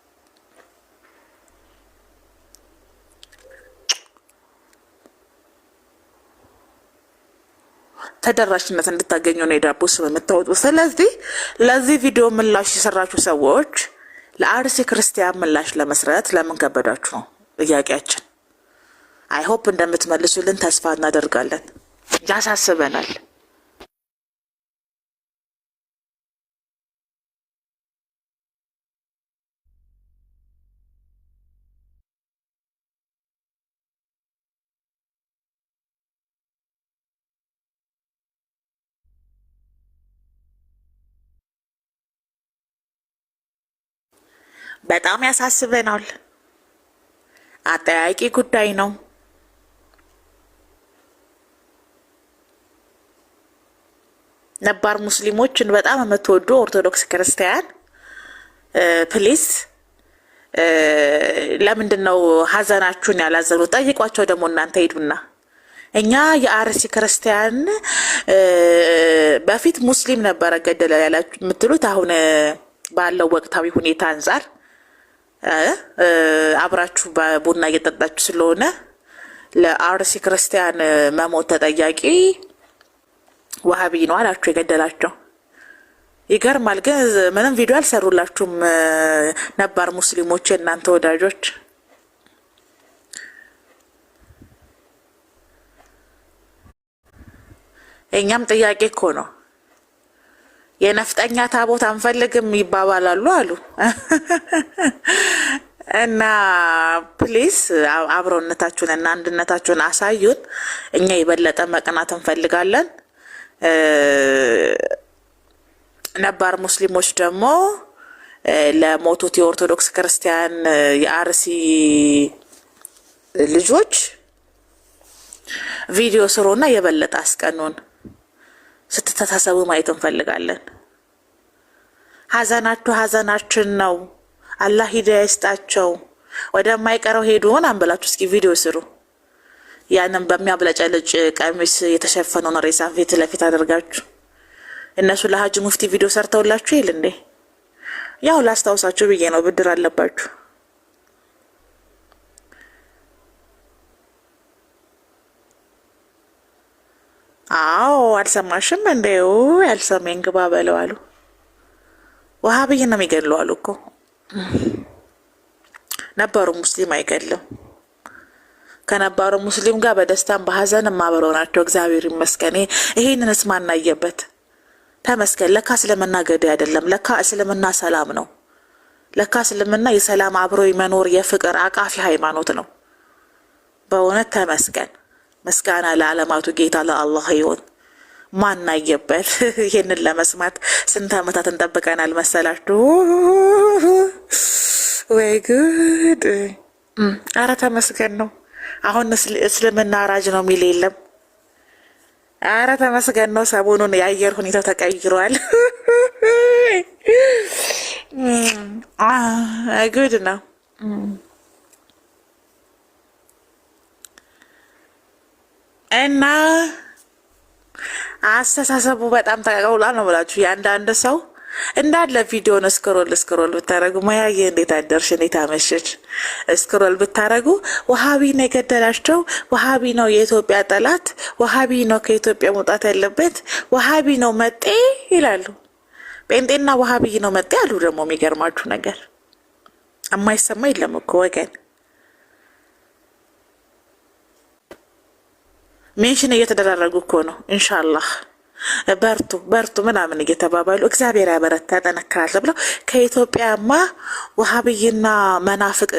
ተደራሽነት እንድታገኙ ነው የዳቦ ስም የምታወጡት። ስለዚህ ለዚህ ቪዲዮ ምላሽ የሰራችሁ ሰዎች ለአርሲ ክርስቲያን ምላሽ ለመስረት ለምን ከበዳችሁ ነው ጥያቄያችን። አይ ሆፕ እንደምትመልሱልን ተስፋ እናደርጋለን። ያሳስበናል። በጣም ያሳስበናል። አጠያቂ ጉዳይ ነው። ነባር ሙስሊሞችን በጣም የምትወዱ ኦርቶዶክስ ክርስቲያን ፕሊስ ለምንድን ነው ሀዘናችሁን ያላዘኑ? ጠይቋቸው ደግሞ እናንተ ሄዱና እኛ የአርሲ ክርስቲያን በፊት ሙስሊም ነበረ ገደለ ያላችሁ የምትሉት አሁን ባለው ወቅታዊ ሁኔታ አንጻር አብራችሁ ቡና እየጠጣችሁ ስለሆነ ለአርሲ ክርስቲያን መሞት ተጠያቂ ወሃቢ ነው አላችሁ የገደላቸው። ይገርማል። ግን ምንም ቪዲዮ አልሰሩላችሁም ነባር ሙስሊሞች እናንተ ወዳጆች። እኛም ጥያቄ እኮ ነው። የነፍጠኛ ታቦት አንፈልግም ይባባላሉ አሉ እና ፕሊስ አብሮነታችሁን እና አንድነታችሁን አሳዩን። እኛ የበለጠ መቅናት እንፈልጋለን። ነባር ሙስሊሞች ደግሞ ለሞቱት የኦርቶዶክስ ክርስቲያን የአርሲ ልጆች ቪዲዮ ስሩና የበለጠ አስቀኑን። ስትተሳሰቡ ማየት እንፈልጋለን። ሀዘናችሁ ሀዘናችን ነው። አላህ ሂዳያ ይስጣቸው። ወደማይቀረው ሄዱን አንበላችሁ። እስኪ ቪዲዮ ስሩ። ያንን በሚያብለጨልጭ ቀሚስ የተሸፈነውን ሬሳ ፊት ለፊት አድርጋችሁ እነሱ ለሀጅ ሙፍቲ ቪዲዮ ሰርተውላችሁ ይል እንዴ? ያው ላስታውሳችሁ ብዬ ነው። ብድር አለባችሁ። አዎ አልሰማሽም እንዴው? ያልሰማኝ ግባ በለው አሉ። ወሃብይ ነው የሚገድለው አሉ እኮ። ነበሩ ሙስሊም አይገድልም። ከነባሩ ሙስሊም ጋር በደስታም በሀዘንም አብረው ናቸው። እግዚአብሔር ይመስገን። ይሄንንስ ማናየበት? ተመስገን። ለካ እስልምና ገዳይ አይደለም። ለካ እስልምና ሰላም ነው። ለካ እስልምና የሰላም አብሮ መኖር የፍቅር አቃፊ ሃይማኖት ነው። በእውነት ተመስገን። ምስጋና ለዓለማቱ ጌታ ለአላህ ይሁን። ማናየበት? ይሄንን ለመስማት ስንት ዓመታት እንጠብቀናል መሰላችሁ? ወይ ጉድ! አረ ተመስገን ነው። አሁን እስልምና አራጅ ነው የሚል የለም። አረ ተመስገን ነው። ሰሞኑን የአየር ሁኔታው ተቀይሯል። ጉድ ነው። እና አስተሳሰቡ በጣም ተቀውሏል ነው ብላችሁ የአንዳንድ ሰው እንዳለ ቪዲዮን ስክሮል ብታረጉ ማያየ እንዴት አደርሽ እንዴት አመሸች ስክሮል ብታረጉ ወሃቢ ነው የገደላቸው፣ ወሃቢ ነው የኢትዮጵያ ጠላት፣ ወሃቢ ነው ከኢትዮጵያ መውጣት ያለበት፣ ወሃቢ ነው መጤ ይላሉ። ጴንጤና ወሃቢ ነው መጤ አሉ። ደግሞ የሚገርማችሁ ነገር የማይሰማ የለም እኮ ወገን። ሜንሽን እየተደራረጉ እኮ ነው። ኢንሻአላህ በርቱ በርቱ ምናምን እየተባባሉ እግዚአብሔር ያበረታ ያጠነክራል ተብለው ከኢትዮጵያማ ወሃብይና መናፍቅ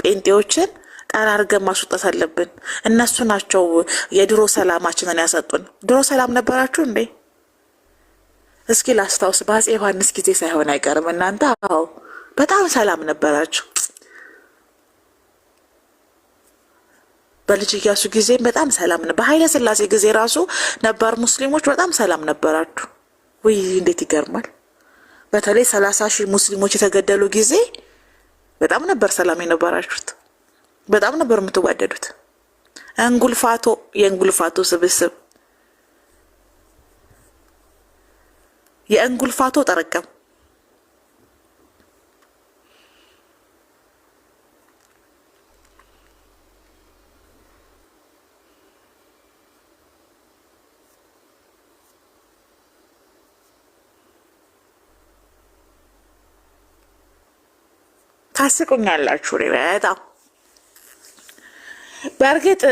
ጴንጤዎችን ጠራርገን ማስወጣት አለብን። እነሱ ናቸው የድሮ ሰላማችንን ያሰጡን። ድሮ ሰላም ነበራችሁ እንዴ? እስኪ ላስታውስ። በአፄ ዮሐንስ ጊዜ ሳይሆን አይቀርም እናንተ። አዎ በጣም ሰላም ነበራችሁ። በልጅ ኢያሱ ጊዜ በጣም ሰላም ነበር። በኃይለ ሥላሴ ጊዜ ራሱ ነባር ሙስሊሞች በጣም ሰላም ነበራችሁ። ወይ እንዴት ይገርማል። በተለይ 30,000 ሙስሊሞች የተገደሉ ጊዜ በጣም ነበር ሰላም የነበራችሁት። በጣም ነበር የምትዋደዱት። እንጉልፋቶ የእንጉልፋቶ ስብስብ የእንጉልፋቶ ጠረቀም ታስቁኛላችሁ በጣም። በእርግጥ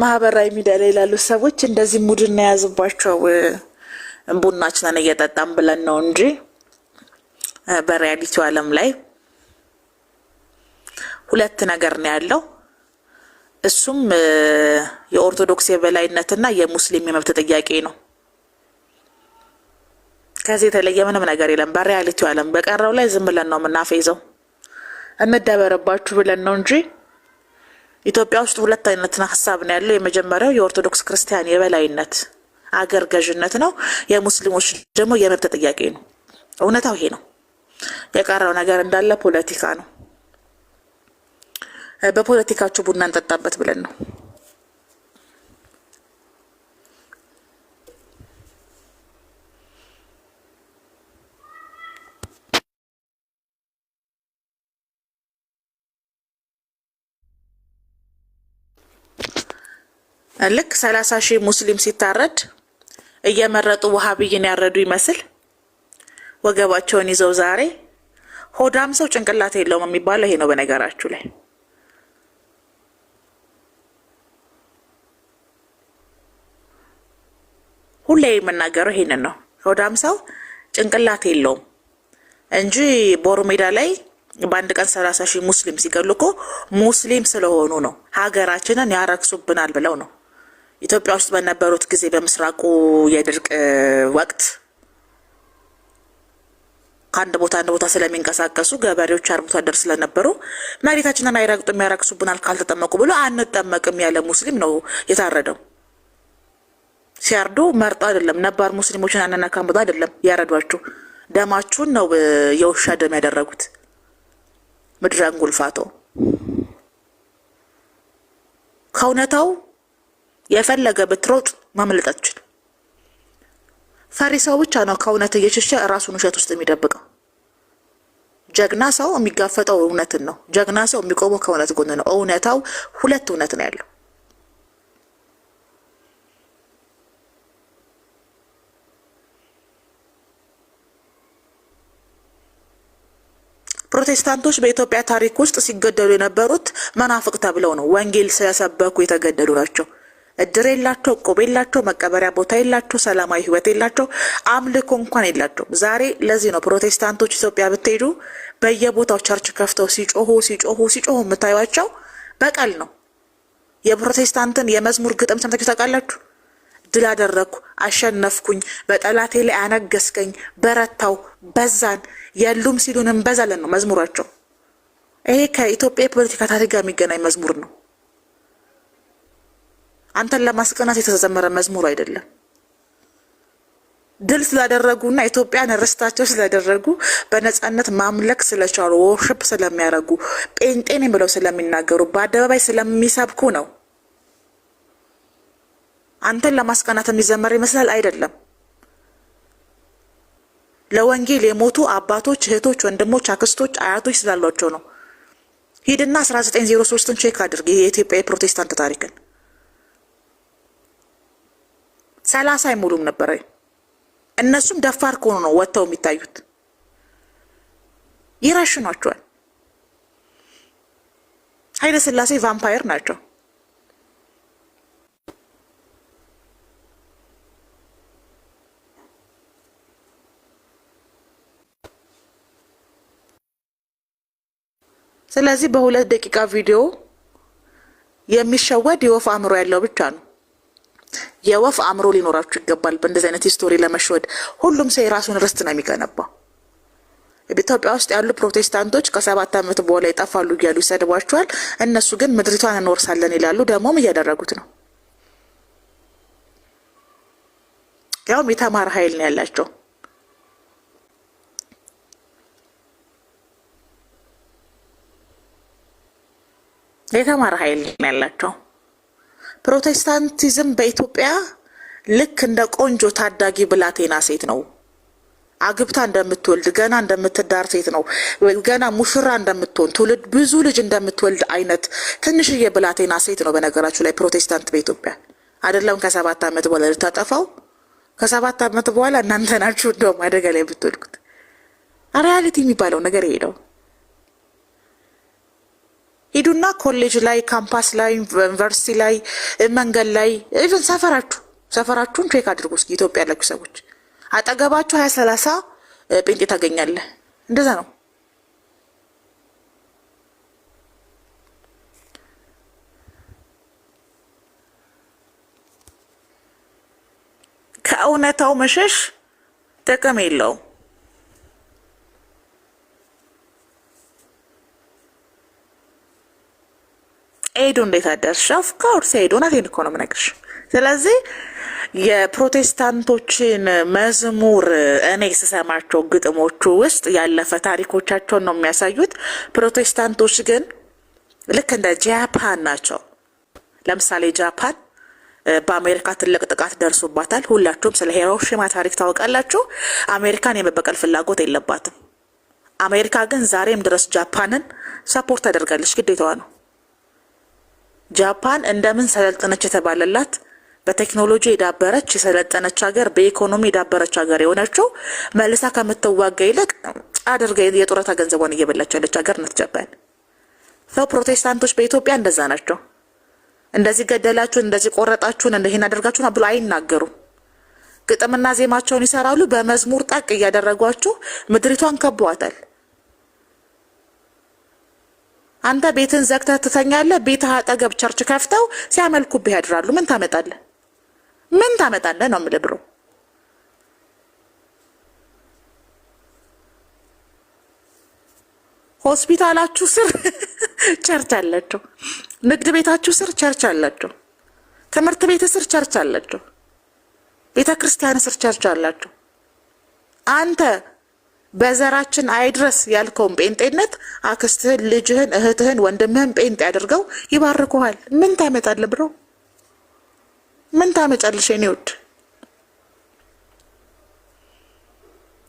ማህበራዊ ሚዲያ ላይ ላሉ ሰዎች እንደዚህ ሙድና የያዝባቸው ቡናችንን እየጠጣም ብለን ነው እንጂ በሪያሊቲው ዓለም ላይ ሁለት ነገር ነው ያለው። እሱም የኦርቶዶክስ የበላይነትና የሙስሊም የመብት ጥያቄ ነው። ከዚህ የተለየ ምንም ነገር የለም በሪያሊቲው ዓለም። በቀረው ላይ ዝም ብለን ነው የምናፈይዘው እንደበረባችሁ ብለን ነው እንጂ ኢትዮጵያ ውስጥ ሁለት አይነት ሀሳብ ነው ያለው። የመጀመሪያው የኦርቶዶክስ ክርስቲያን የበላይነት አገር ገዥነት ነው። የሙስሊሞች ደግሞ የመብት ጥያቄ ነው። እውነታው ይሄ ነው። የቀረው ነገር እንዳለ ፖለቲካ ነው። በፖለቲካችሁ ቡና እንጠጣበት ብለን ነው። ልክ 30,000 ሙስሊም ሲታረድ እየመረጡ ወሃቢይን ያረዱ ይመስል ወገባቸውን ይዘው ዛሬ ሆዳም ሰው ጭንቅላት የለውም የሚባለው ይሄ ነው። በነገራችሁ ላይ ሁሌ የምናገረው ይሄንን ነው። ሆዳም ሰው ጭንቅላት የለውም እንጂ ቦሩ ሜዳ ላይ በአንድ ቀን 30,000 ሙስሊም ሲገሉ እኮ ሙስሊም ስለሆኑ ነው፣ ሀገራችንን ያረክሱብናል ብለው ነው። ኢትዮጵያ ውስጥ በነበሩት ጊዜ በምስራቁ የድርቅ ወቅት ከአንድ ቦታ አንድ ቦታ ስለሚንቀሳቀሱ ገበሬዎች አርብቶ አደር ስለነበሩ መሬታችንን አይረግጡም ያረክሱብናል ካልተጠመቁ ብሎ አንጠመቅም ያለ ሙስሊም ነው የታረደው። ሲያርዱ መርጦ አይደለም፣ ነባር ሙስሊሞችን አነናካም ብሎ አይደለም ያረዷችሁ። ደማችሁን ነው የውሻ ደም ያደረጉት። ምድረ እንጉልፋቶ ከእውነታው የፈለገ ብትሮጥ ማምለጥ አትችልም። ፈሪ ሰው ብቻ ነው ከእውነት እየሸሸ ራሱን ውሸት ውስጥ የሚደብቀው። ጀግና ሰው የሚጋፈጠው እውነትን ነው። ጀግና ሰው የሚቆመው ከእውነት ጎን ነው። እውነታው ሁለት እውነት ነው ያለው። ፕሮቴስታንቶች በኢትዮጵያ ታሪክ ውስጥ ሲገደሉ የነበሩት መናፍቅ ተብለው ነው። ወንጌል ስለሰበኩ የተገደሉ ናቸው። እድር የላቸው፣ ቆብ የላቸው፣ መቀበሪያ ቦታ የላቸው፣ ሰላማዊ ህይወት የላቸው፣ አምልኮ እንኳን የላቸው። ዛሬ ለዚህ ነው ፕሮቴስታንቶች ኢትዮጵያ ብትሄዱ በየቦታው ቸርች ከፍተው ሲጮሁ የምታዩቸው በቀል ነው። የፕሮቴስታንትን የመዝሙር ግጥም ሰምታችሁ ታውቃላችሁ? ድል አደረግኩ፣ አሸነፍኩኝ፣ በጠላቴ ላይ አነገስከኝ፣ በረታው፣ በዛን፣ የሉም ሲሉን እንበዛለን ነው መዝሙራቸው። ይሄ ከኢትዮጵያ የፖለቲካ ታሪክ ጋር የሚገናኝ መዝሙር ነው። አንተን ለማስቀናት የተዘመረ መዝሙር አይደለም። ድል ስላደረጉና ኢትዮጵያን ርስታቸው ስላደረጉ በነጻነት ማምለክ ስለቻሉ ወርሽፕ ስለሚያደርጉ ጴንጤን ብለው ስለሚናገሩ በአደባባይ ስለሚሰብኩ ነው። አንተን ለማስቀናት የሚዘመር ይመስላል አይደለም። ለወንጌል የሞቱ አባቶች፣ እህቶች፣ ወንድሞች፣ አክስቶች፣ አያቶች ስላሏቸው ነው። ሂድና 1903ን ቼክ አድርግ የኢትዮጵያ የፕሮቴስታንት ታሪክን 30 አይሞሉም ነበር። እነሱም ደፋር ከሆኑ ነው ወጥተው የሚታዩት። ይረሽኗቸዋል። ኃይለ ሥላሴ ቫምፓየር ናቸው። ስለዚህ በ2 ደቂቃ ቪዲዮ የሚሸወድ የወፍ አእምሮ ያለው ብቻ ነው። የወፍ አእምሮ ሊኖራችሁ ይገባል። በእንደዚህ አይነት ሂስቶሪ ለመሸወድ ሁሉም ሰው የራሱን ርስት ነው የሚገነባው። ኢትዮጵያ ውስጥ ያሉ ፕሮቴስታንቶች ከ7 ዓመት በኋላ ይጠፋሉ እያሉ ይሰድቧቸዋል። እነሱ ግን ምድሪቷን እንወርሳለን ይላሉ። ደግሞም እያደረጉት ነው። ያውም የተማረ ኃይል ነው ያላቸው። የተማረ ኃይል ነው ያላቸው። ፕሮቴስታንቲዝም በኢትዮጵያ ልክ እንደ ቆንጆ ታዳጊ ብላቴና ሴት ነው። አግብታ እንደምትወልድ ገና እንደምትዳር ሴት ነው። ገና ሙሽራ እንደምትሆን ትውልድ ብዙ ልጅ እንደምትወልድ አይነት ትንሽዬ ብላቴና ሴት ነው። በነገራችሁ ላይ ፕሮቴስታንት በኢትዮጵያ አይደለም ከ7 ዓመት በኋላ ልታጠፋው። ከ7 ዓመት በኋላ እናንተ ናችሁ እንደውም አደጋ ላይ ብትወድቁት። ሪያሊቲ የሚባለው ነገር ይሄ ነው። ሂዱና ኮሌጅ ላይ፣ ካምፓስ ላይ፣ ዩኒቨርሲቲ ላይ፣ መንገድ ላይ ኢቭን ሰፈራችሁን ቼክ አድርጉ እስኪ። ኢትዮጵያ ያላችሁ ሰዎች አጠገባችሁ 20-30 ጴንጤ ታገኛለህ። እንደዛ ነው። ከእውነታው መሸሽ ጥቅም የለውም። ኤዱ እንዴት አደርሽ? ኦፍ ኮርስ ኤዱ ናቴን እኮ ነው የምነግርሽ። ስለዚህ የፕሮቴስታንቶችን መዝሙር እኔ ስሰማቸው ግጥሞቹ ውስጥ ያለፈ ታሪኮቻቸውን ነው የሚያሳዩት። ፕሮቴስታንቶች ግን ልክ እንደ ጃፓን ናቸው። ለምሳሌ ጃፓን በአሜሪካ ትልቅ ጥቃት ደርሶባታል። ሁላችሁም ስለ ሂሮሺማ ታሪክ ታወቃላችሁ። አሜሪካን የመበቀል ፍላጎት የለባትም። አሜሪካ ግን ዛሬም ድረስ ጃፓንን ሰፖርት ታደርጋለች፣ ግዴታዋ ነው። ጃፓን እንደምን ሰለጠነች የተባለላት በቴክኖሎጂ የዳበረች የሰለጠነች ሀገር፣ በኢኮኖሚ የዳበረች ሀገር የሆነችው መልሳ ከምትዋጋ ይልቅ አድርጋ የጡረታ ገንዘቧን እየበላች ያለች ሀገር ናት ጃፓን። ሰው ፕሮቴስታንቶች በኢትዮጵያ እንደዛ ናቸው። እንደዚህ ገደላችሁን፣ እንደዚህ ቆረጣችሁን፣ እንደዚህ አደርጋችሁን ብሎ አይናገሩም። ግጥምና ዜማቸውን ይሰራሉ። በመዝሙር ጠቅ እያደረጓችሁ ምድሪቷን ከበዋታል። አንተ ቤትን ዘግተህ ትተኛለህ። ቤትህ አጠገብ ቸርች ከፍተው ሲያመልኩብህ ያድራሉ። ምን ታመጣለህ? ምን ታመጣለህ ነው የምልህ ብሮ። ሆስፒታላችሁ ስር ቸርች አላቸው። ንግድ ቤታችሁ ስር ቸርች አላቸው። ትምህርት ቤት ስር ቸርች አላቸው። ቤተ ክርስቲያን ስር ቸርች አላቸው። አንተ በዘራችን አይድረስ ያልከውን ጴንጤነት አክስትህን፣ ልጅህን፣ እህትህን፣ ወንድምህን ጴንጤ አድርገው ይባርኩሃል። ምን ታመጣለህ ብሮ? ምን ታመጫለሽ? የኔ ውድ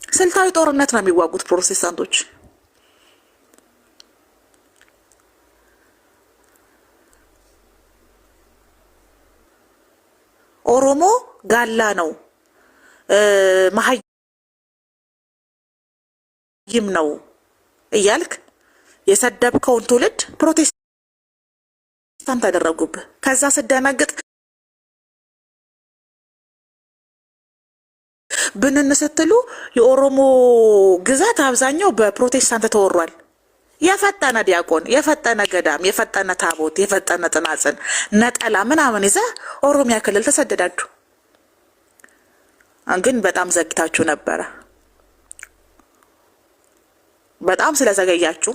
ስልታዊ ጦርነት ነው የሚዋጉት ፕሮቴስታንቶች። ኦሮሞ ጋላ ነው መሀይም ነው እያልክ የሰደብከውን ትውልድ ፕሮቴስታንት አደረጉብህ። ከዛ ስደነግጥ ብንን ስትሉ የኦሮሞ ግዛት አብዛኛው በፕሮቴስታንት ተወሯል። የፈጠነ ዲያቆን፣ የፈጠነ ገዳም፣ የፈጠነ ታቦት፣ የፈጠነ ጥናጽን፣ ነጠላ ምናምን ይዘህ ኦሮሚያ ክልል ተሰደዳችሁ። ግን በጣም ዘግታችሁ ነበረ። በጣም ስለዘገያችሁ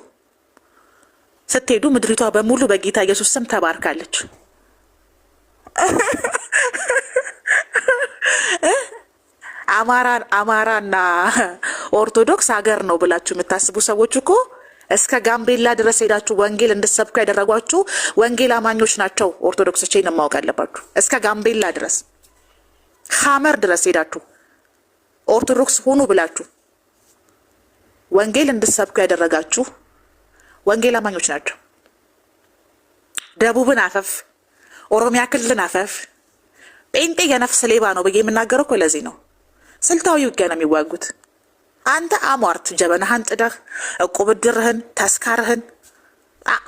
ስትሄዱ ምድሪቷ በሙሉ በጌታ ኢየሱስ ስም ተባርካለች። አማራና ኦርቶዶክስ ሀገር ነው ብላችሁ የምታስቡ ሰዎች እኮ እስከ ጋምቤላ ድረስ ሄዳችሁ ወንጌል እንድትሰብኩ ያደረጓችሁ ወንጌል አማኞች ናቸው። ኦርቶዶክሶች ይህን ማወቅ አለባችሁ። እስከ ጋምቤላ ድረስ ሐመር ድረስ ሄዳችሁ ኦርቶዶክስ ሁኑ ብላችሁ ወንጌል እንድትሰብኩ ያደረጋችሁ ወንጌል አማኞች ናቸው። ደቡብን አፈፍ፣ ኦሮሚያ ክልልን አፈፍ። ጴንጤ የነፍስ ሌባ ነው ብዬ የምናገረው እኮ ለዚህ ነው። ስልታዊ ውጊያ ነው የሚዋጉት። አንተ አሟርት ጀበናህን ጥደህ እቁብ ድርህን ተስካርህን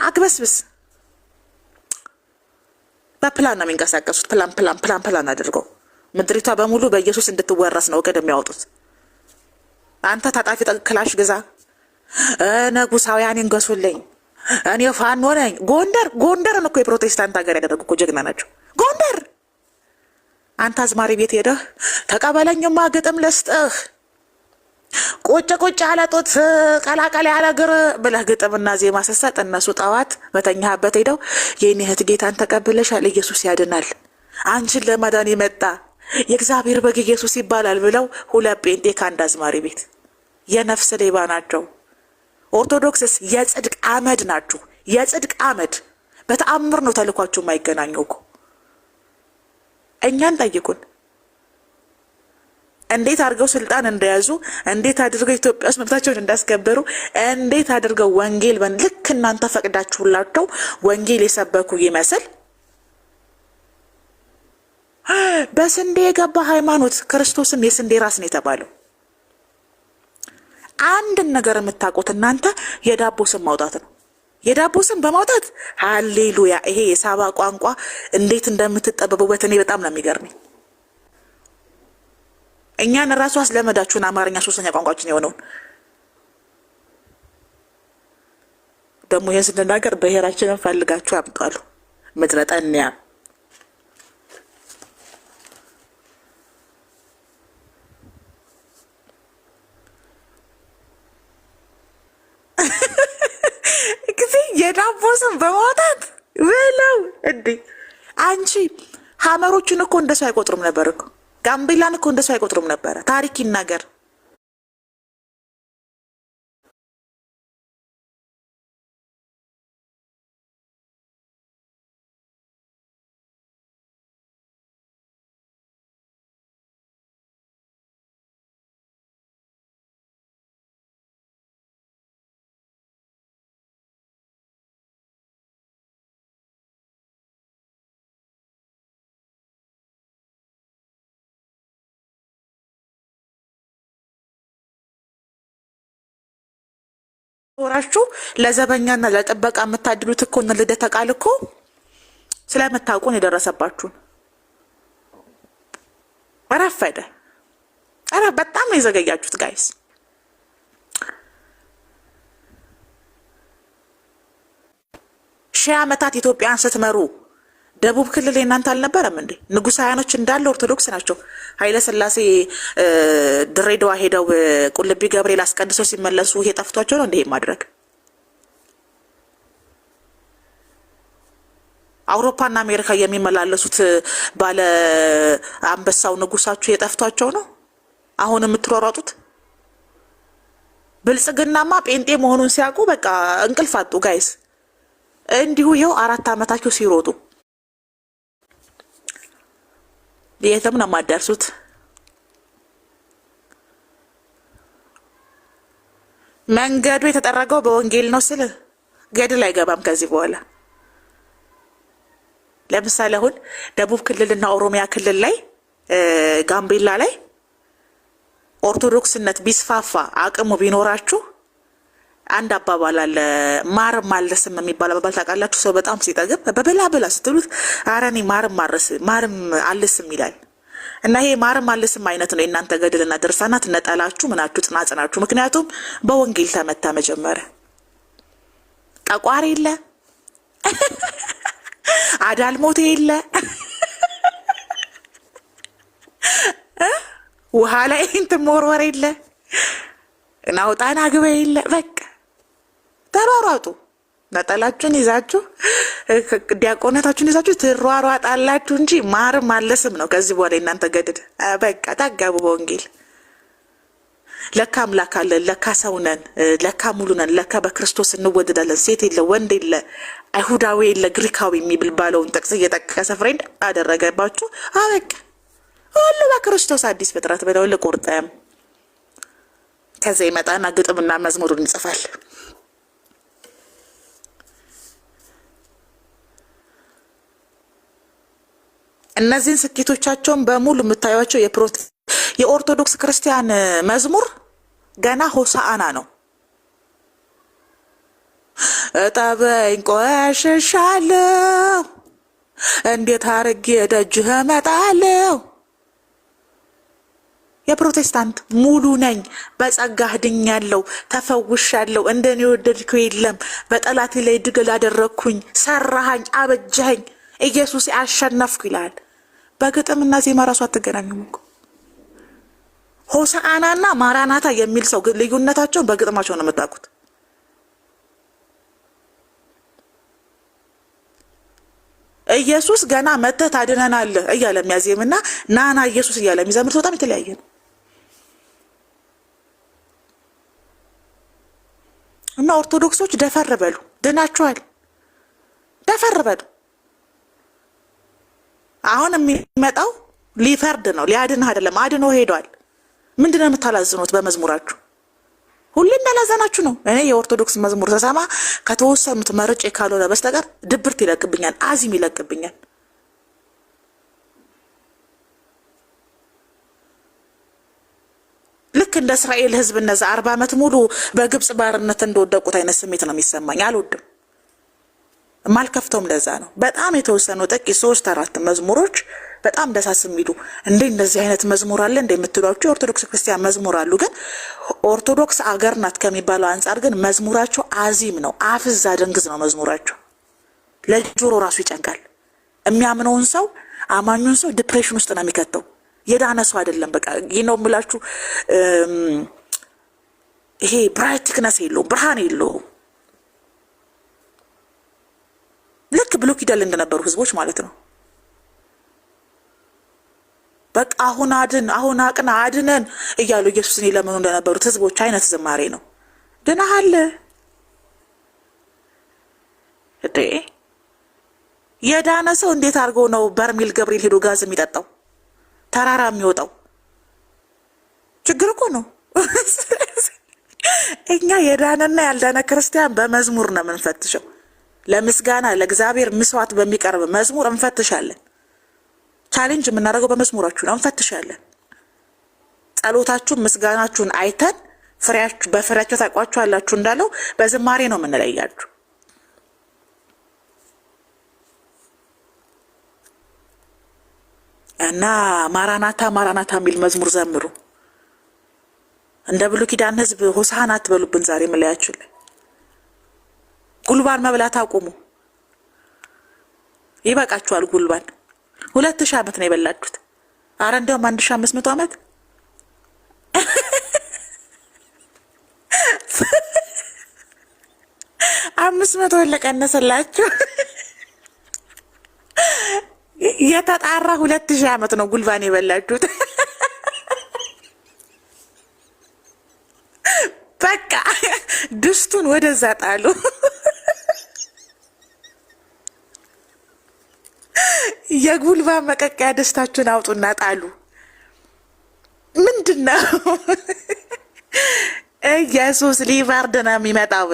አግበስብስ። በፕላን ነው የሚንቀሳቀሱት። ፕላን አድርገው ምድሪቷ በሙሉ በኢየሱስ እንድትወረስ ነው እቅድ የሚያወጡት። አንተ ታጣፊ ክላሽ ግዛ፣ ንጉሳውያን ይንገሱልኝ፣ እኔ ፋኖ ነኝ። ጎንደርን እኮ የፕሮቴስታንት ሀገር ያደረጉ እኮ ጀግና ናቸው። ጎንደር አንተ አዝማሪ ቤት ሄደህ ተቀበለኝማ ግጥም ልስጥህ ቁጭ ያለ ጡት ቀላቀል ያለ እግር ብለህ ግጥምና ዜማ ስትሰጥ እነሱ ጠዋት በተኛህበት ሄደው የኔ እህት ጌታን ተቀብለሻል፣ ኢየሱስ ያድናል፣ አንቺን ለማዳን የመጣ የእግዚአብሔር በግ ኢየሱስ ይባላል ብለው ሁለት ጴንጤ ከአንድ አዝማሪ ቤት የነፍስ ሌባ ናቸው። ኦርቶዶክስስ የጽድቅ አመድ ናችሁ። የጽድቅ አመድ በተአምር ነው ተልኳችሁ የማይገናኘው እኮ። እኛን ጠይቁን እንዴት አድርገው ስልጣን እንደያዙ፣ እንዴት አድርገው ኢትዮጵያ ውስጥ መብታቸውን እንዳስከበሩ፣ እንዴት አድርገው ወንጌል ልክ እናንተ ፈቅዳችሁላቸው ወንጌል የሰበኩ ይመስል በስንዴ የገባ ሃይማኖት። ክርስቶስም የስንዴ ራስ ነው የተባለው። አንድን ነገር የምታውቁት እናንተ የዳቦ ስም ማውጣት ነው። የዳቦ ስም በማውጣት ሃሌሉያ። ይሄ የሳባ ቋንቋ እንዴት እንደምትጠበቡበት እኔ በጣም ነው የሚገርመኝ። እኛን ራሱ አስለመዳችሁን አማርኛ ሶስተኛ ቋንቋችን የሆነውን ደግሞ ይህን ስንናገር ብሔራችንን ፈልጋችሁ ያምጣሉ። ምድረጠንያ ጊዜ የዳቦ ስም በማውጣት ብለው እንዴ! አንቺ ሐመሮችን እኮ እንደሱ አይቆጥሩም ነበር እኮ። ጋምቤላን እኮ እንደሱ አይቆጥሩም ነበረ። ታሪክ ይናገር። ወራችሁ ለዘበኛና ለጥበቃ የምታድሉት እኮ ነው። ልደተ ቃል እኮ ስለምታውቁን የደረሰባችሁን ረፈደ። ኧረ በጣም ነው የዘገያችሁት ጋይስ። ሺህ ዓመታት ኢትዮጵያን ስትመሩ ደቡብ ክልል የእናንተ አልነበረም እንዴ? ንጉሳውያኖች እንዳለ ኦርቶዶክስ ናቸው። ኃይለ ሥላሴ ድሬዳዋ ሄደው ቁልቢ ገብርኤል አስቀድሰው ሲመለሱ ይሄ ጠፍቷቸው ነው እንዴ ማድረግ? አውሮፓና አሜሪካ የሚመላለሱት ባለ አንበሳው ንጉሳችሁ የጠፍቷቸው ነው አሁን የምትሯሯጡት? ብልጽግናማ ጴንጤ መሆኑን ሲያውቁ በቃ እንቅልፍ አጡ ጋይስ። እንዲሁ ይኸው 4 ዓመታቸው ሲሮጡ የትም ነው የማትደርሱት። መንገዱ የተጠረገው በወንጌል ነው ስል ገድል አይገባም ከዚህ በኋላ። ለምሳሌ አሁን ደቡብ ክልልና ኦሮሚያ ክልል ላይ ጋምቤላ ላይ ኦርቶዶክስነት ቢስፋፋ አቅሙ ቢኖራችሁ አንድ አባባል አለ። ማርም አልስም የሚባል አባባል ታውቃላችሁ? ሰው በጣም ሲጠግብ በበላ ስትሉት ኧረ እኔ ማርም አልስም ይላል። እና ይሄ ማርም አልስም አይነት ነው የእናንተ ገድልና ድርሳናት፣ ነጠላችሁ፣ ምናችሁ፣ ጽናጽናችሁ። ምክንያቱም በወንጌል ተመታ። መጀመሪያ ጠቋሪ የለ አዳልሞቴ የለ ውሃ ላይ እንትን መወርወር የለ ናውጣና ግበ የለ በቃ ተሯሯጡ። ነጠላችሁን ይዛችሁ ዲያቆናታችሁን ይዛችሁ ትሯሯጣላችሁ እንጂ ማርም አለስም ነው። ከዚህ በኋላ እናንተ ገድድ በቃ ታጋቡ በወንጌል። ለካ አምላክ አለን፣ ለካ ሰው ነን፣ ለካ ሙሉ ነን፣ ለካ በክርስቶስ እንወደዳለን። ሴት የለ ወንድ የለ አይሁዳዊ የለ ግሪካዊ የሚባለውን ጥቅስ እየጠቀሰ ፍሬንድ አደረገባችሁ። አበቃ ሁሉ በክርስቶስ አዲስ ፍጥረት ብለው ልቁርጠም። ከዛ ይመጣና ግጥምና መዝሙሩን ይጽፋል። እነዚህን ስኬቶቻቸውን በሙሉ የምታዩቸው የኦርቶዶክስ ክርስቲያን መዝሙር ገና ሆሳዕና ነው። እጠበኝ ቆሽሻለሁ፣ እንዴት አርጌ ደጅህ እመጣለሁ። የፕሮቴስታንት ሙሉ ነኝ፣ በጸጋህ ድኛለሁ፣ ተፈውሻለሁ፣ እንደኔ ወደድከው የለም፣ በጠላቴ ላይ ድል አደረግኩኝ፣ ሰራሃኝ፣ አበጃኸኝ፣ ኢየሱስ አሸነፍኩ ይላል። በግጥምና ዜማ ራሱ አትገናኙም እኮ። ሆሳዕናና ማራናታ የሚል ሰው ልዩነታቸውን በግጥማቸው ነው የምታውቁት። ኢየሱስ ገና መተህ ታድነናለህ እያለ የሚያዜምና ናና ኢየሱስ እያለ የሚዘምር በጣም የተለያየ ነው። እና ኦርቶዶክሶች ደፈር በሉ፣ ድናችኋል። ደፈር በሉ። አሁን የሚመጣው ሊፈርድ ነው፣ ሊያድንህ አይደለም። አድኖ ሄዷል። ምንድነው የምታላዝኑት በመዝሙራችሁ? ሁሌ እንዳላዘናችሁ ነው። እኔ የኦርቶዶክስ መዝሙር ተሰማ ከተወሰኑት መርጬ ካልሆነ በስተቀር ድብርት ይለቅብኛል፣ አዚም ይለቅብኛል። ልክ እንደ እስራኤል ሕዝብ እነዛ 40 ዓመት ሙሉ በግብጽ ባርነት እንደወደቁት አይነት ስሜት ነው የሚሰማኝ። አልወድም፣ ማልከፍተውም ለዛ ነው። በጣም የተወሰኑ ጥቂት 3-4 መዝሙሮች በጣም ደሳስ የሚሉ እንደዚህ አይነት መዝሙር አለ እንደምትሏቸው የኦርቶዶክስ ክርስቲያን መዝሙር አሉ። ግን ኦርቶዶክስ አገር ናት ከሚባለው አንጻር ግን መዝሙራቸው አዚም ነው፣ አፍዛ ደንግዝ ነው መዝሙራቸው። ለጆሮ ራሱ ይጨንቃል። የሚያምነውን ሰው አማኙን ሰው ዲፕሬሽን ውስጥ ነው የሚከተው። የዳነ ሰው አይደለም። በቃ ይህ ነው የምላችሁ። ይሄ ብራይትነስ የለውም፣ ብርሃን የለውም። ልክ ብሉይ ኪዳን እንደነበሩ ህዝቦች ማለት ነው። በቃ አሁን አድን፣ አሁን አቅና፣ አድነን እያሉ ኢየሱስን ይለምኑ እንደነበሩት ህዝቦች አይነት ዝማሬ ነው። ድነሃል እዴ። የዳነ ሰው እንዴት አድርጎ ነው በርሜል ገብርኤል ሄዶ ጋዝ የሚጠጣው ተራራ የሚወጣው? ችግር እኮ ነው። እኛ የዳነና ያልዳነ ክርስቲያን በመዝሙር ነው የምንፈትሸው። ለምስጋና ለእግዚአብሔር መስዋዕት በሚቀርብ መዝሙር እንፈትሻለን። ቻሌንጅ የምናደርገው በመዝሙራችሁ ነው፣ እንፈትሻለን። ጸሎታችሁን ምስጋናችሁን አይተን ፍሬያችሁ በፍሬያችሁ ታውቋችኋላችሁ እንዳለው በዝማሬ ነው የምንለያችሁ። እና ማራናታ ማራናታ የሚል መዝሙር ዘምሩ። እንደ ብሉይ ኪዳን ህዝብ ሆሳዕና አትበሉብን። ዛሬ መለያችሁልን። ጉልባን መብላት አቁሙ። ይበቃችኋል። ጉልባን 2000 ዓመት ነው የበላችሁት። አረ እንደውም 1500 ዓመት 500 ለቀነሰላችሁ። የተጣራ 2000 ዓመት ነው ጉልባን የበላችሁት። በቃ ድስቱን ወደዛ ጣሉ። የጉልባን መቀቀያ ደስታችሁን አውጡና ጣሉ። ምንድነው? ኢየሱስ ሊፈርድ ነው የሚመጣው።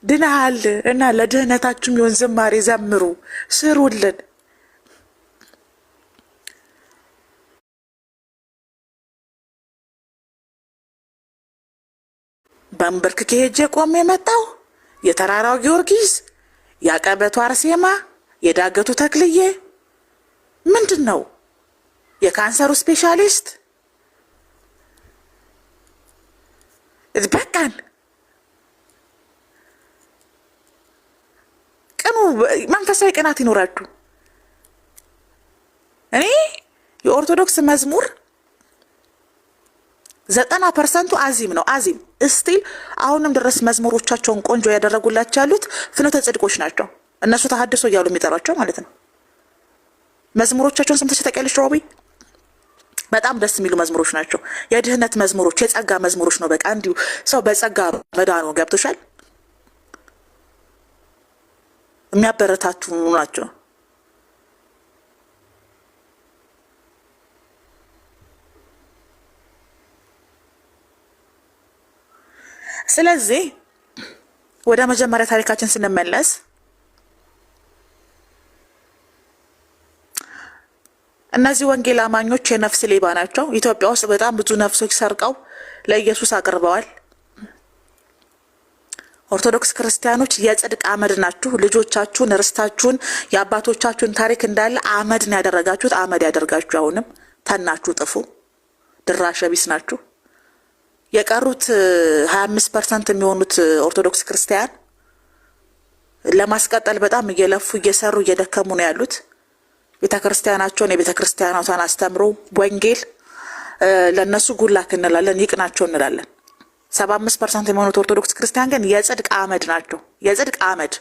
ድነሃል እና ለድህነታችሁም ይሁን ዝማሬ ዘምሩ፣ ስሩልን። በንበርክኬ ሄጄ ቆሜ የመጣው የተራራው ጊዮርጊስ፣ ያቀበቱ አርሴማ፣ የዳገቱ ተክልዬ ምንድን ነው? የካንሰሩ ስፔሻሊስት በቃን። ቅኑ መንፈሳዊ ቅናት ይኖራችሁ። እኔ የኦርቶዶክስ መዝሙር 90% አዚም ነው። አዚም እስቲል አሁንም ድረስ መዝሙሮቻቸውን ቆንጆ ያደረጉላቸው ያሉት ፍኖተ ጽድቆች ናቸው። እነሱ ተሐድሶ እያሉ የሚጠሯቸው ማለት ነው። መዝሙሮቻቸውን ሰምተሽ ታውቂያለሽ ሮቢ? በጣም ደስ የሚሉ መዝሙሮች ናቸው። የድህነት መዝሙሮች፣ የጸጋ መዝሙሮች ነው። በቃ እንዲሁ ሰው በጸጋ መዳኑ ገብቶሻል። የሚያበረታቱ ናቸው። ስለዚህ ወደ መጀመሪያ ታሪካችን ስንመለስ እነዚህ ወንጌል አማኞች የነፍስ ሌባ ናቸው። ኢትዮጵያ ውስጥ በጣም ብዙ ነፍሶች ሰርቀው ለኢየሱስ አቅርበዋል። ኦርቶዶክስ ክርስቲያኖች የጽድቅ አመድ ናችሁ። ልጆቻችሁን፣ ርስታችሁን፣ የአባቶቻችሁን ታሪክ እንዳለ አመድ ነው ያደረጋችሁት። አመድ ያደርጋችሁ። አሁንም ተናችሁ ጥፉ። ድራሸ ቢስ ናችሁ። የቀሩት 25% የሚሆኑት ኦርቶዶክስ ክርስቲያን ለማስቀጠል በጣም እየለፉ እየሰሩ እየደከሙ ነው ያሉት። ቤተ ክርስቲያናቸውን የቤተ ክርስቲያናቷን አስተምሮ ወንጌል ለነሱ ጉላክ እንላለን፣ ይቅናቸው እንላለን። 75% የሚሆኑት ኦርቶዶክስ ክርስቲያን ግን የጽድቅ አመድ ናቸው። የጽድቅ አመድ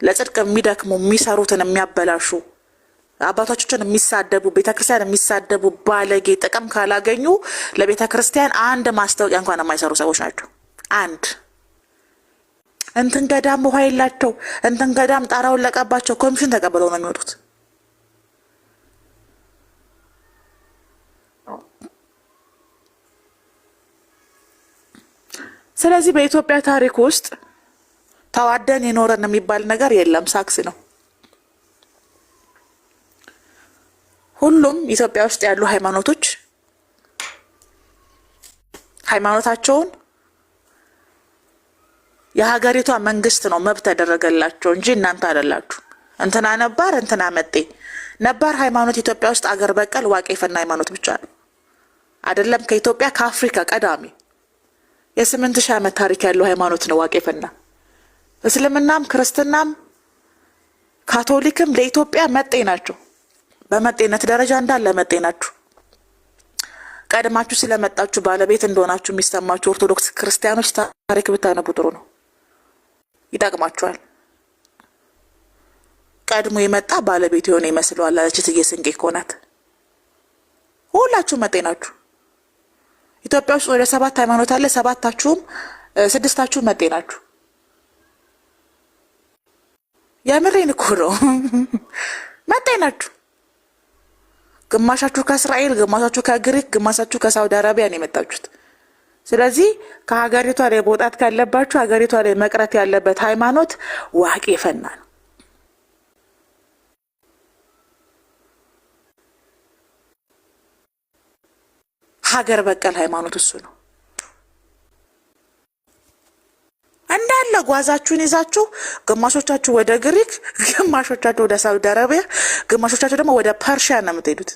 ለጽድቅ የሚደክሙ የሚሰሩትን የሚያበላሹ አባቶቻችን የሚሳደቡ ቤተክርስቲያን የሚሳደቡ ባለጌ ጥቅም ካላገኙ ለቤተክርስቲያን አንድ ማስታወቂያ እንኳን የማይሰሩ ሰዎች ናቸው። አንድ እንትን ገዳም ውሃ የላቸው፣ እንትን ገዳም ጣራውን ለቀባቸው፣ ኮሚሽን ተቀብለው ነው የሚወጡት። ስለዚህ በኢትዮጵያ ታሪክ ውስጥ ተዋደን የኖረን የሚባል ነገር የለም። ሳክስ ነው። ሁሉም ኢትዮጵያ ውስጥ ያሉ ሃይማኖቶች ሃይማኖታቸውን የሀገሪቷ መንግስት ነው መብት ያደረገላቸው እንጂ እናንተ አይደላችሁ። እንትና ነባር እንትና መጤ። ነባር ሃይማኖት ኢትዮጵያ ውስጥ አገር በቀል ዋቄፈና ሃይማኖት ብቻ ነው። አይደለም ከኢትዮጵያ ከአፍሪካ ቀዳሚ የ8000 ዓመት ታሪክ ያለው ሃይማኖት ነው ዋቄፈና። እስልምናም ክርስትናም ካቶሊክም ለኢትዮጵያ መጤ ናቸው። በመጤነት ደረጃ እንዳለ መጤ ናችሁ። ቀድማችሁ ስለመጣችሁ ባለቤት እንደሆናችሁ የሚሰማችሁ ኦርቶዶክስ ክርስቲያኖች ታሪክ ብታነቡ ጥሩ ነው፣ ይጠቅማችኋል። ቀድሞ የመጣ ባለቤት የሆነ ይመስለዋል አለች እትዬ ስንቄ እኮ ናት። ሁላችሁ መጤ ናችሁ። ኢትዮጵያ ውስጥ ወደ 7 ሃይማኖት አለ። 7ታችሁም 6ታችሁ መጤ ናችሁ። የምሬን እኮ ነው። መጤ ናችሁ። ግማሻችሁ ከእስራኤል፣ ግማሻችሁ ከግሪክ፣ ግማሻችሁ ከሳውዲ አረቢያ ነው የመጣችሁት። ስለዚህ ከሀገሪቷ ላይ መውጣት ካለባችሁ ሀገሪቷ ላይ መቅረት ያለበት ሃይማኖት ዋቄፈና ነው። ሀገር በቀል ሃይማኖት እሱ ነው። እንዳለ ጓዛችሁን ይዛችሁ ግማሾቻችሁ ወደ ግሪክ፣ ግማሾቻችሁ ወደ ሳውዲ አረቢያ፣ ግማሾቻችሁ ደግሞ ወደ ፐርሺያ ነው የምትሄዱት።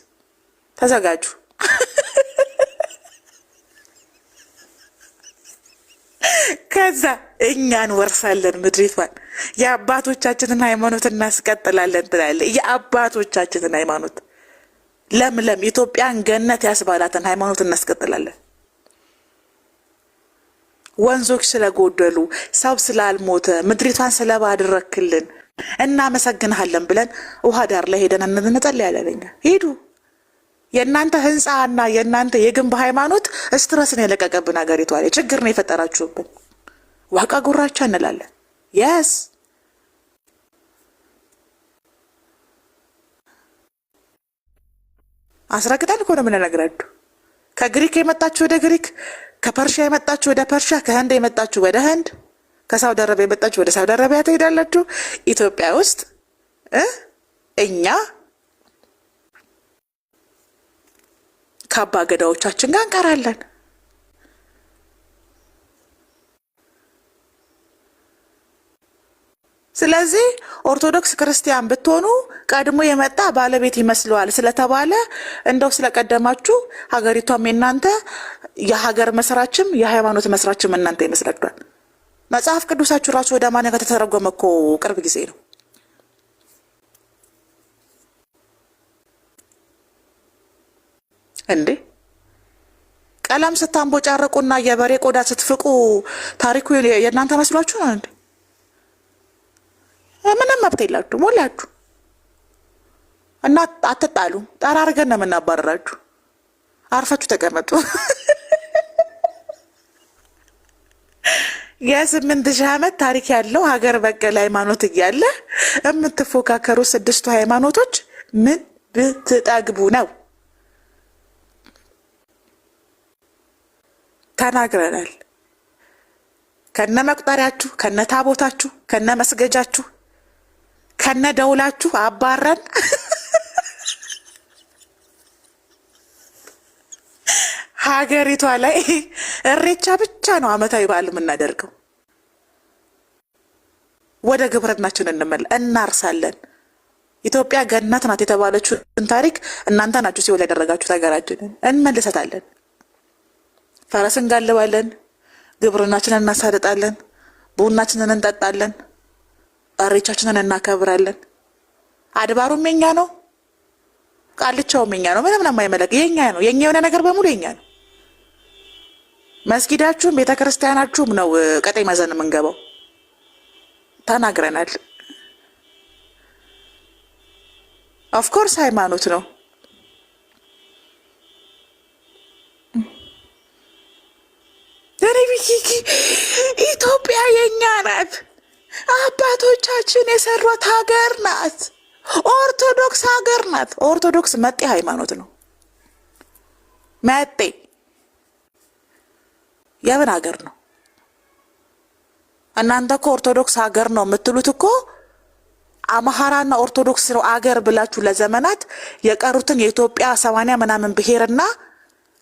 ተዘጋጁ። ከዛ እኛን ወርሳለን ምድሪቷን። የአባቶቻችንን ሃይማኖት እናስቀጥላለን ትላለ። የአባቶቻችንን ሃይማኖት ለምለም ኢትዮጵያን ገነት ያስባላትን ሃይማኖት እናስቀጥላለን። ወንዞች ስለጎደሉ ሰው ስላልሞተ ምድሪቷን ስለባድረክልን እናመሰግንሃለን ብለን ውሃ ዳር ላይ ሄደን እንጸልያለን። ሄዱ። የእናንተ ህንፃና የእናንተ የግንብ ሃይማኖት ስትረስን የለቀቀብን ሀገሪቷ ላይ ችግር ነው የፈጠራችሁብን። ዋቃ ጉራቻ እንላለን። የስ አስረግጠን እኮ ነው የምንነግራችሁ። ከግሪክ የመጣችሁ ወደ ግሪክ፣ ከፐርሺያ የመጣችሁ ወደ ፐርሺያ፣ ከህንድ የመጣችሁ ወደ ህንድ፣ ከሳውዲ አረቢያ የመጣችሁ ወደ ሳውዲ አረቢያ ትሄዳላችሁ። ኢትዮጵያ ውስጥ እኛ ከአባ ገዳዎቻችን ጋር እንቀራለን። ስለዚህ ኦርቶዶክስ ክርስቲያን ብትሆኑ ቀድሞ የመጣ ባለቤት ይመስለዋል ስለተባለ እንደው ስለቀደማችሁ ሀገሪቷም የናንተ የሀገር መስራችም የሃይማኖት መስራችም እናንተ ይመስላችኋል። መጽሐፍ ቅዱሳችሁ ራሱ ወደ አማርኛ ከተተረጎመ እኮ ቅርብ ጊዜ ነው እንዴ። ቀለም ስታንቦጫረቁና የበሬ ቆዳ ስትፍቁ ታሪኩ የእናንተ መስሏችሁ ነው እንዴ? ምንም መብት የላችሁም ሁላችሁ። እና አትጣሉ፣ ጠራርገን ነው የምናባረራችሁ። አርፋችሁ ተቀመጡ። የ8,000 ዓመት ታሪክ ያለው ሀገር በቀል ሃይማኖት እያለ የምትፎካከሩ 6ቱ ሃይማኖቶች ምን ብትጠግቡ ነው? ተናግረናል። ከነ መቁጠሪያችሁ፣ ከነ ታቦታችሁ፣ ከነ መስገጃችሁ፣ ከነ ደውላችሁ አባረን ሀገሪቷ ላይ እሬቻ ብቻ ነው አመታዊ በዓል የምናደርገው። ወደ ግብርናችን እናርሳለን። ኢትዮጵያ ገነት ናት የተባለችውን ታሪክ እናንተ ናችሁ ሲኦል ያደረጋችሁት ሀገራችንን። እንመልሰታለን። ፈረስ እንጋልባለን፣ ግብርናችንን እናሳድጣለን፣ ቡናችንን እንጠጣለን፣ እሬቻችንን እናከብራለን። አድባሩም የኛ ነው፣ ቃልቻውም የኛ ነው። ምንም የማይመለክ የኛ ነው። የኛ የሆነ ነገር በሙሉ የኛ ነው። መስጊዳችሁም ቤተክርስቲያናችሁም ነው ቀጠይ መዘን የምንገባው። ተናግረናል። ኦፍኮርስ ሃይማኖት ነው። ኢትዮጵያ የኛ ናት። አባቶቻችን የሰሯት ሀገር ናት። ኦርቶዶክስ ሀገር ናት። ኦርቶዶክስ መጤ ሃይማኖት ነው። መጤ የምን ሀገር ነው? እናንተ እኮ ኦርቶዶክስ ሀገር ነው የምትሉት እኮ አማራና ኦርቶዶክስ ነው አገር ብላችሁ ለዘመናት የቀሩትን የኢትዮጵያ 80 ምናምን ብሔርና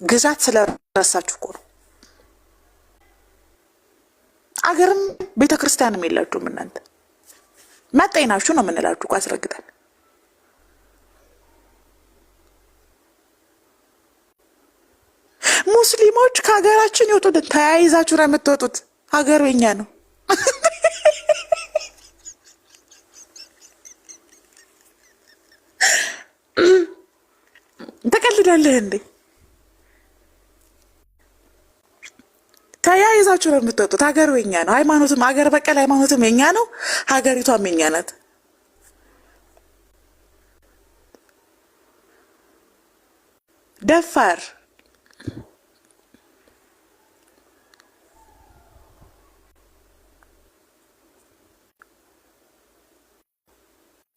ግዛት ስለረሳችሁ እኮ ነው። አገርም ቤተክርስቲያንም የላችሁም እናንተ። መጤናችሁ ነው የምንላችሁ አስረግጠን። ሙስሊሞች ከሀገራችን ይወጡልን። ተያይዛችሁ ነው የምትወጡት። ሀገሩ የኛ ነው። ተቀልዳለህ እንዴ? ተያይዛችሁ ነው የምትወጡት። ሀገሩ የኛ ነው። ሃይማኖትም ሀገር በቀል ሃይማኖትም የኛ ነው። ሀገሪቷም የኛ ናት። ደፋር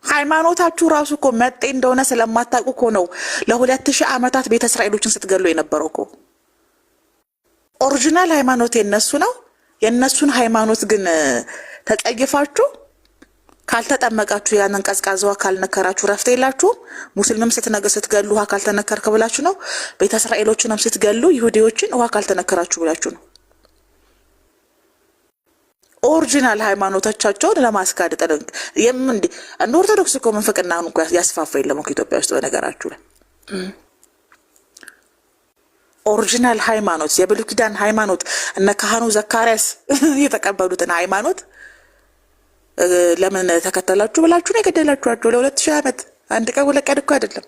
ሃይማኖታችሁ ራሱ እኮ መጤ እንደሆነ ስለማታውቁ እኮ ነው ለ2000 ዓመታት ቤተ እስራኤሎችን ስትገሉ የነበረው እኮ። ኦሪጂናል ሃይማኖት የነሱ ነው። የነሱን ሃይማኖት ግን ተጸይፋችሁ ካልተጠመቃችሁ ያንን ቀዝቃዛ ውሃ ካልነከራችሁ ረፍት የላችሁም። ሙስሊምም ስትገሉ ውሃ ካልተነከርክ ብላችሁ ነው። ቤተ እስራኤሎችንም ስትገሉ ይሁዲዎችን ውሃ ካልተነከራችሁ ብላችሁ ነው። ኦሪጂናል ሃይማኖቶቻቸውን ለማስካድ ጠለንክ እንደ ኦርቶዶክስ እኮ መንፈቅና እንኳ ያስፋፋ የለም እኮ ኢትዮጵያ ውስጥ። በነገራችሁ ላይ ኦሪጂናል ሃይማኖት የብሉይ ኪዳን ሃይማኖት እነ ካህኑ ዘካርያስ የተቀበሉትን ሃይማኖት ለምን ተከተላችሁ ብላችሁ ነው የገደላችኋቸው። ለ2000 ዓመት አንድ ቀን ሁለት ቀን እኮ አይደለም።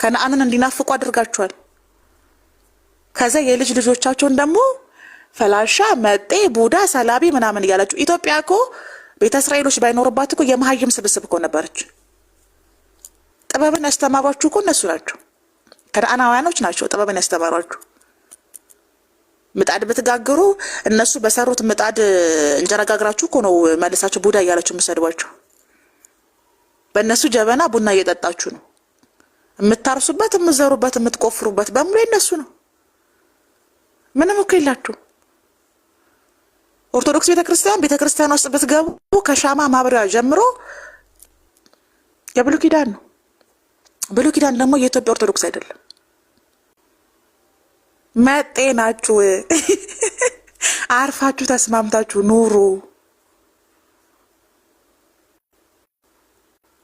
ከነአንን እንዲናፍቁ አድርጋችኋል። ከዛ የልጅ ልጆቻቸውን ደግሞ ፈላሻ፣ መጤ፣ ቡዳ፣ ሰላቢ ምናምን እያላችሁ። ኢትዮጵያ እኮ ቤተ እስራኤሎች ባይኖርባት እኮ የመሀይም ስብስብ እኮ ነበረች። ጥበብን ያስተማሯችሁ እኮ እነሱ ናቸው። ከነአናውያኖች ናቸው ጥበብን ያስተማሯችሁ። ምጣድ ብትጋግሩ እነሱ በሰሩት ምጣድ እንጀራ ጋግራችሁ እኮ ነው መልሳችሁ ቡዳ እያላችሁ የምትሰድቧቸው። በእነሱ ጀበና ቡና እየጠጣችሁ ነው። የምታርሱበት፣ የምትዘሩበት፣ የምትቆፍሩበት በሙሉ የነሱ ነው። ምንም እኮ የላችሁ። ኦርቶዶክስ ቤተክርስቲያን ውስጥ ብትገቡ ከሻማ ማብሪያ ጀምሮ የብሉይ ኪዳን ነው። ብሉይ ኪዳን ደግሞ የኢትዮጵያ ኦርቶዶክስ አይደለም። መጤ ናችሁ። አርፋችሁ ተስማምታችሁ ኑሩ።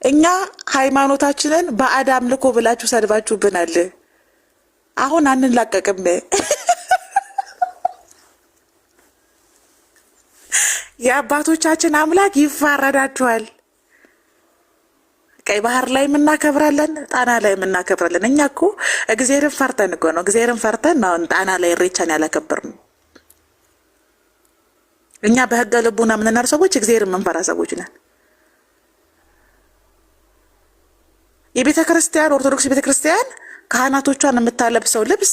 እኛ ሃይማኖታችንን ባዕድ አምልኮ ብላችሁ ሰድባችሁብናል። አሁን አንላቀቅም። የአባቶቻችን አምላክ ይፋረዳችኋል። ቀይ ባህር ላይ እናከብራለን፣ ጣና ላይ እናከብራለን። እኛ እኮ እግዚአብሔርን ፈርተን እኮ ነው፣ እግዚአብሔርን ፈርተን ነው ጣና ላይ ኢሬቻን ያላከበርን። እኛ በህገ ልቡና የምንኖር ሰዎች እግዚአብሔርን የምንፈራ ሰዎች ነን። የቤተ ክርስቲያን ኦርቶዶክስ ቤተ ክርስቲያን ካህናቶቿን የምታለብሰው ልብስ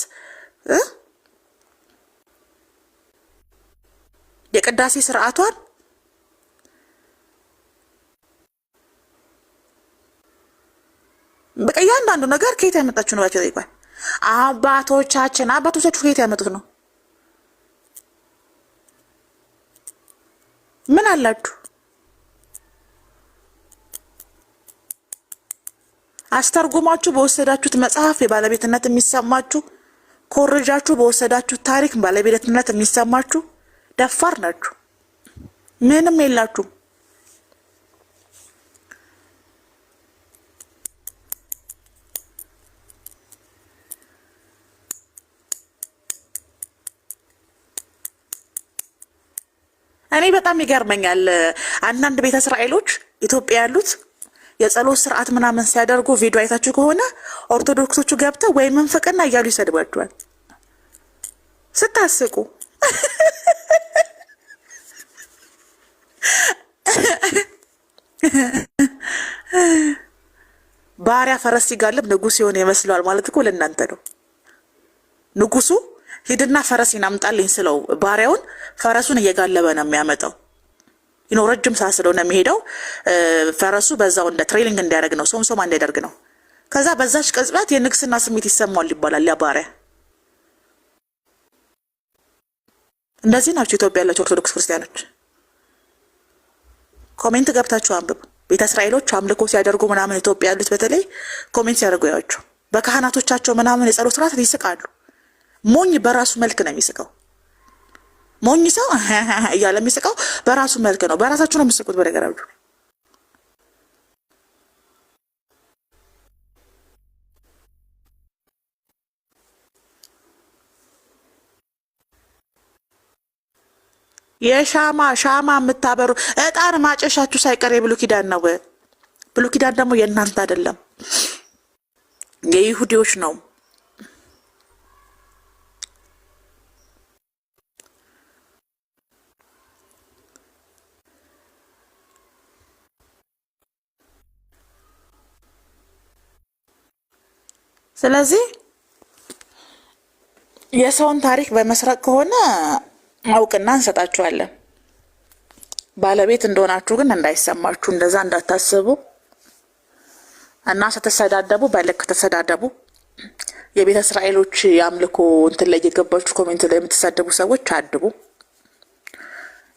የቅዳሴ ስርዓቷን በቃ እያንዳንዱ ነገር ከየት ያመጣችሁ ነው? ጠይቋል። አባቶቻችሁ ከየት ያመጡት ነው? ምን አላችሁ? አስተርጉማችሁ በወሰዳችሁት መጽሐፍ የባለቤትነት የሚሰማችሁ፣ ኮርጃችሁ በወሰዳችሁት ታሪክ ባለቤትነት የሚሰማችሁ ደፋር ናችሁ። ምንም የላችሁም። እኔ በጣም ይገርመኛል። አንዳንድ ቤተ እስራኤሎች ኢትዮጵያ ያሉት የጸሎት ስርዓት ምናምን ሲያደርጉ ቪዲዮ አይታችሁ ከሆነ ኦርቶዶክሶቹ ገብተው ወይ መንፈቅና እያሉ ይሰድባቸዋል። ስታስቁ ባሪያ ፈረስ ሲጋልብ ንጉስ ሲሆን ይመስለዋል ማለት እኮ ለእናንተ ነው። ንጉሱ ሂድና ፈረሲን አምጣልኝ ስለው ባሪያውን ፈረሱን እየጋለበ ነው የሚያመጣው። ረጅም ሰዓት ስለሆነ የሚሄደው ፈረሱ በዛው እንደ ትሬኒንግ እንዲያደርግ ነው፣ ሶምሶማ እንዲያደርግ ነው። ከዛ በዛች ቅጽበት የንግስና ስሜት ይሰማዋል ይባላል ያ ባሪያ። እንደዚህ ናቸው ኢትዮጵያ ያላቸው ኦርቶዶክስ ክርስቲያኖች። ኮሜንት ገብታችሁ አንብቡ። ቤተ እስራኤሎች አምልኮ ሲያደርጉ ምናምን ኢትዮጵያ ያሉት በተለይ ኮሜንት ሲያደርጉ ያቸው በካህናቶቻቸው ምናምን የጸሎት ስርዓት ይስቃሉ። ሞኝ በራሱ መልክ ነው የሚስቀው። ሞኝ ሰው እያለ የሚስቀው በራሱ መልክ ነው። በራሳችሁ ነው የምትስቁት። በነገራችሁ ሻማ የምታበሩ እጣን ማጨሻችሁ ሳይቀር የብሉይ ኪዳን ነው። ብሉይ ኪዳን ደግሞ የእናንተ አይደለም፣ የይሁዲዎች ነው። ስለዚህ የሰውን ታሪክ በመስረቅ ከሆነ አውቅና እንሰጣችኋለን። ባለቤት እንደሆናችሁ ግን እንዳይሰማችሁ፣ እንደዛ እንዳታስቡ እና ስትሰዳደቡ በልክ ተሰዳደቡ። የቤተ እስራኤሎች የአምልኮ እንትን ላይ የገባችሁ ኮሜንት ላይ የምትሳደቡ ሰዎች አድቡ።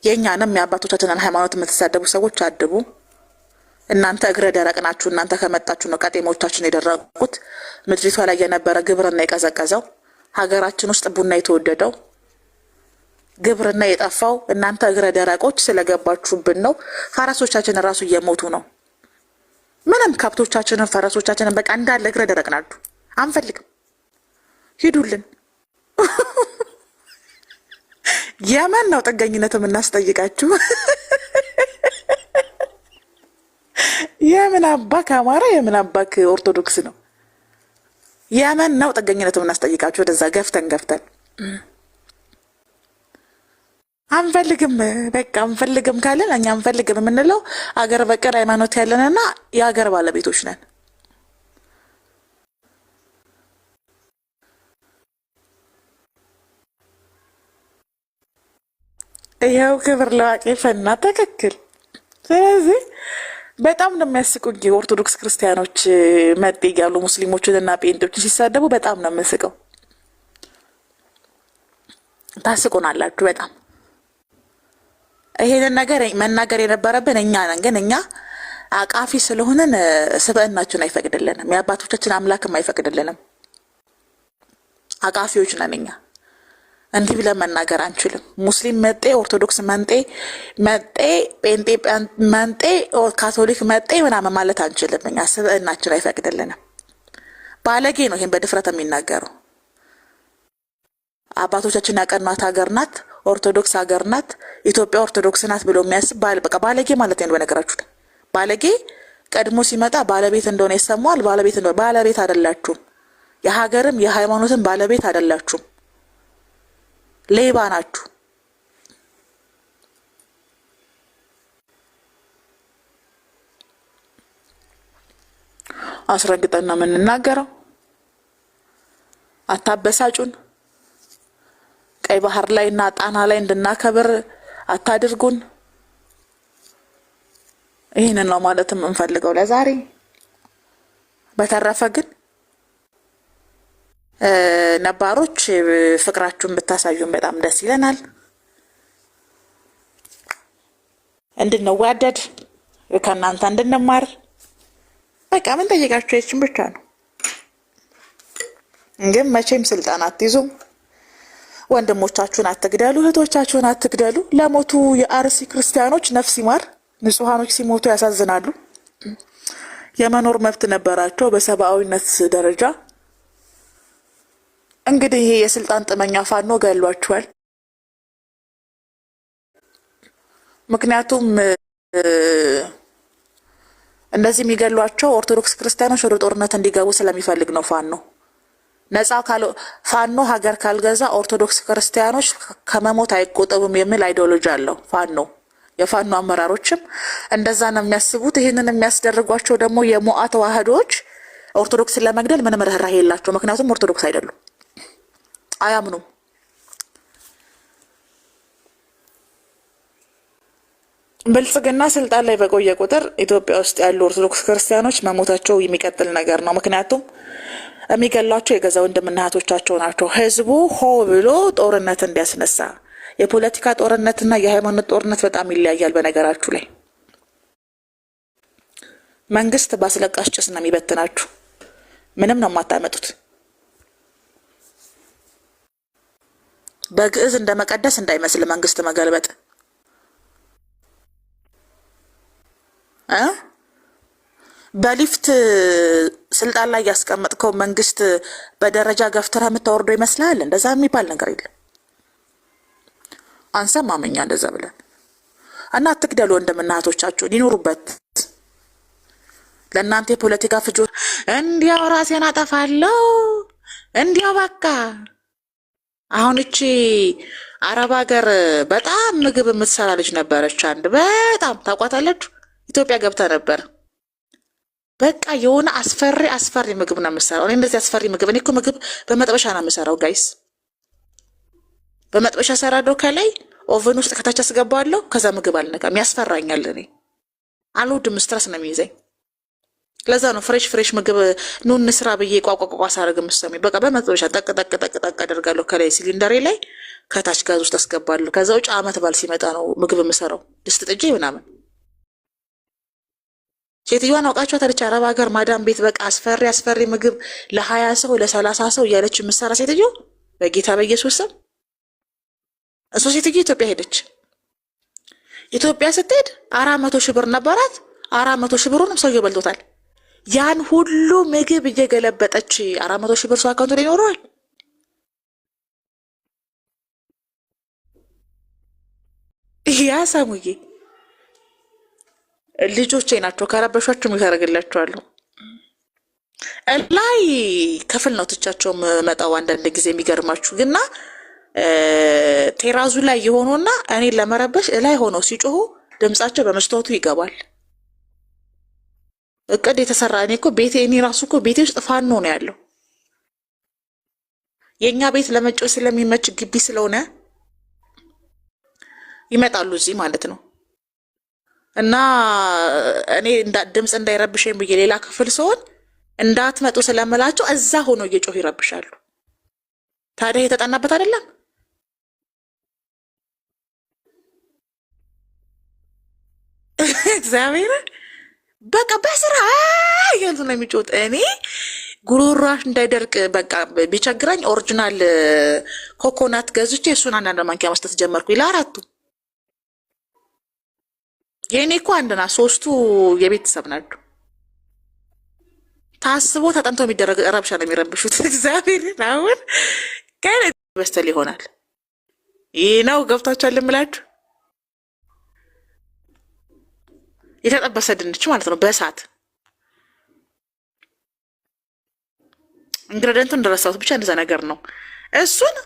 የእኛንም የአባቶቻችንን ሃይማኖት የምትሳደቡ ሰዎች አድቡ። እናንተ እግረ ደረቅ ናችሁ። እናንተ ከመጣችሁ ነው ቀጤሞቻችን የደረቁት። ምድሪቷ ላይ የነበረ ግብርና የቀዘቀዘው፣ ሀገራችን ውስጥ ቡና የተወደደው፣ ግብርና የጠፋው እናንተ እግረ ደረቆች ስለገባችሁብን ነው። ፈረሶቻችን ራሱ እየሞቱ ነው። ምንም ከብቶቻችንን ፈረሶቻችንን በቃ እንዳለ እግረ ደረቅ ናችሁ። አንፈልግም፣ ሂዱልን። የመን ነው ጥገኝነት የምናስጠይቃችሁ። የምን አባክ አማራ የምን አባክ ኦርቶዶክስ ነው? የመን ነው ጥገኝነት የምናስጠይቃችሁ። ወደዛ ገፍተን አንፈልግም፣ በቃ አንፈልግም ካለን እኛ አንፈልግም የምንለው አገር በቀል ሃይማኖት ያለንና የአገር ባለቤቶች ነን። ይኸው ክብር ለዋቂ ፈና ትክክል። ስለዚህ በጣም ነው የሚያስቁኝ የኦርቶዶክስ ክርስቲያኖች መጤ ያሉ ሙስሊሞችን እና ጴንጤዎችን ሲሳደቡ በጣም ነው የምስቀው። ታስቁናላችሁ በጣም። ይሄንን ነገር መናገር የነበረብን እኛ ነን፣ ግን እኛ አቃፊ ስለሆነን ስብዕናችን አይፈቅድልንም፣ የአባቶቻችን አምላክም አይፈቅድልንም። አቃፊዎች ነን እኛ። እንዲህ ብለን መናገር አንችልም። ሙስሊም መጤ፣ ኦርቶዶክስ መንጤ ጴንጤ መንጤ፣ ካቶሊክ መጤ ምናምን ማለት አንችልም። እኛ ስብዕናችን አይፈቅድልንም። ባለጌ ነው ይሄን በድፍረት የሚናገረው። አባቶቻችን ያቀኗት ሀገር ናት፣ ኦርቶዶክስ ሀገር ናት፣ ኢትዮጵያ ኦርቶዶክስ ናት ብሎ የሚያስብ በቃ ባለጌ ማለት ነው። በነገራችሁ ባለጌ ቀድሞ ሲመጣ ባለቤት እንደሆነ ይሰማዋል። ባለቤት አይደላችሁም። የሀገርም የሃይማኖትም ባለቤት አይደላችሁም። ሌባ ናችሁ። አስረግጠን ነው የምንናገረው። አታበሳጩን። ቀይ ባህር ላይ እና ጣና ላይ እንድናከብር አታድርጉን። ይህንን ነው ማለትም እንፈልገው ለዛሬ። በተረፈ ግን ነባሮች ፍቅራችሁን ብታሳዩን በጣም ደስ ይለናል። እንድንዋደድ ከእናንተ እንድንማር በቃ ምን ጠይቃችሁ ይችን ብቻ ነው። ግን መቼም ስልጣን አትይዙም። ወንድሞቻችሁን አትግደሉ፣ እህቶቻችሁን አትግደሉ። ለሞቱ የአርሲ ክርስቲያኖች ነፍስ ይማር። ንጹሃኖች ሲሞቱ ያሳዝናሉ። የመኖር መብት ነበራቸው በሰብአዊነት ደረጃ። እንግዲህ ይሄ የስልጣን ጥመኛ ፋኖ ገሏቸዋል። ምክንያቱም እንደዚህ የሚገሏቸው ኦርቶዶክስ ክርስቲያኖች ወደ ጦርነት እንዲገቡ ስለሚፈልግ ነው። ፋኖ ሀገር ካልገዛ ኦርቶዶክስ ክርስቲያኖች ከመሞት አይቆጠቡም የሚል አይዲዮሎጂ አለው ፋኖ። የፋኖ አመራሮችም እንደዛ ነው የሚያስቡት። ይህንን የሚያስደርጓቸው ደግሞ የሞዓ ተዋህዶዎች ኦርቶዶክስን ለመግደል ምንም ርህራሄ የላቸው። ምክንያቱም ኦርቶዶክስ አይደሉም፣ አያምኑም። ብልጽግና ስልጣን ላይ በቆየ ቁጥር ኢትዮጵያ ውስጥ ያሉ ኦርቶዶክስ ክርስቲያኖች መሞታቸው የሚቀጥል ነገር ነው። ምክንያቱም የሚገሏቸው የገዛ ወንድምና እህቶቻቸው ናቸው። ህዝቡ ሆ ብሎ ጦርነት እንዲያስነሳ። የፖለቲካ ጦርነትና የሃይማኖት ጦርነት በጣም ይለያያል። በነገራችሁ ላይ መንግስት በአስለቃሽ ጭስ ነው የሚበትናችሁ። ምንም ነው የማታመጡት። በግዕዝ እንደ መቀደስ እንዳይመስል መንግስት መገልበጥ በሊፍት ስልጣን ላይ ያስቀመጥከው መንግስት በደረጃ ገፍትረህ የምታወርደው ይመስላል። እንደዛ የሚባል ነገር የለም። አንሰማመኛ እንደዛ ብለን እና አትግደሉ ወንድምና እህቶቻችሁን ይኖሩበት። ለእናንተ የፖለቲካ ፍጆት እንዲያው ራሴን አጠፋለሁ እንዲያው በቃ። አሁን እቺ አረብ ሀገር በጣም ምግብ የምትሰራ ልጅ ነበረች። አንድ በጣም ታውቋታላችሁ። ኢትዮጵያ ገብታ ነበር። በቃ የሆነ አስፈሪ ምግብ ነው የምሰራው። እኔ እንደዚህ አስፈሪ ምግብ እኔ እኮ ምግብ በመጥበሻ ነው የምሰራው ጋይስ። በመጥበሻ ሰራለሁ፣ ከላይ ኦቨን ውስጥ ከታች አስገባለሁ። ከዛ ምግብ አልነካም፣ ያስፈራኛል። እኔ አልወድም፣ ስትረስ ነው የሚይዘኝ። ለዛ ነው ፍሬሽ ምግብ ኑ እንስራ ብዬ ቋቋቋቋ ሳረግ የምትሰሙኝ። በቃ በመጥበሻ ጠቅ አደርጋለሁ ከላይ ሲሊንደሬ ላይ፣ ከታች ጋዝ ውስጥ አስገባለሁ። ከዛ ውጭ አመት ባል ሲመጣ ነው ምግብ የምሰራው፣ ድስት ጥጄ ምናምን። ሴትዮዋን አውቃቸው ታለች። አረብ ሀገር ማዳም ቤት በቃ አስፈሪ ምግብ ለ20 ሰው ለ30 ሰው እያለች የምትሰራ ሴትዮ በጌታ በኢየሱስ ስም። እሷ ሴትዮ ኢትዮጵያ ሄደች። ኢትዮጵያ ስትሄድ 400 ሺህ ብር ነበራት። 400 ሺህ ብሩንም ሰውየው በልቶታል። ያን ሁሉ ምግብ እየገለበጠች 400 ሺህ ብር ሰው አካውንት ላይ ይኖረዋል። ያ ሰሙዬ ልጆቼ ናቸው። ከረበሿቸው ይታረግላቸዋለሁ። ላይ ክፍል ነው ትቻቸው መጣው። አንዳንድ ጊዜ የሚገርማችሁ ግና ቴራዙ ላይ የሆኑና እኔ ለመረበሽ ላይ ሆነው ሲጮሁ ድምጻቸው በመስታወቱ ይገባል። እቅድ የተሰራ እኔ እኮ እኔ ራሱ እኮ ቤቴ ውስጥ ፋኖ ነው ያለው። የኛ ቤት ለመጮህ ስለሚመች ግቢ ስለሆነ ይመጣሉ እዚህ ማለት ነው። እና እኔ ድምጽ እንዳይረብሽኝ ብዬ ሌላ ክፍል ሲሆን እንዳትመጡ ስለምላቸው እዛ ሆኖ እየጮሁ ይረብሻሉ። ታዲያ የተጠናበት አይደለም? እግዚአብሔር በቃ በስራ ያሉ ነው የሚጮት። እኔ ጉሮሯሽ እንዳይደርቅ በቃ ቢቸግራኝ ኦሪጂናል ኮኮናት ገዝቼ እሱን አንዳንድ ማንኪያ መስጠት ጀመርኩ። ለአራቱ የኔ እኮ አንድና 3ቱ የቤተሰብ ናቸው። ታስቦ ተጠንቶ የሚደረግ ረብሻ ነው የሚረብሹት። እግዚአብሔር አሁን ከኔ በስተል ይሆናል። ይህ ነው ገብታችኋል የምላችሁ። የተጠበሰ ድንች ማለት ነው በእሳት ኢንግሬዲየንቱን እንደረሳሁት ብቻ እንደዛ ነገር ነው። እሱን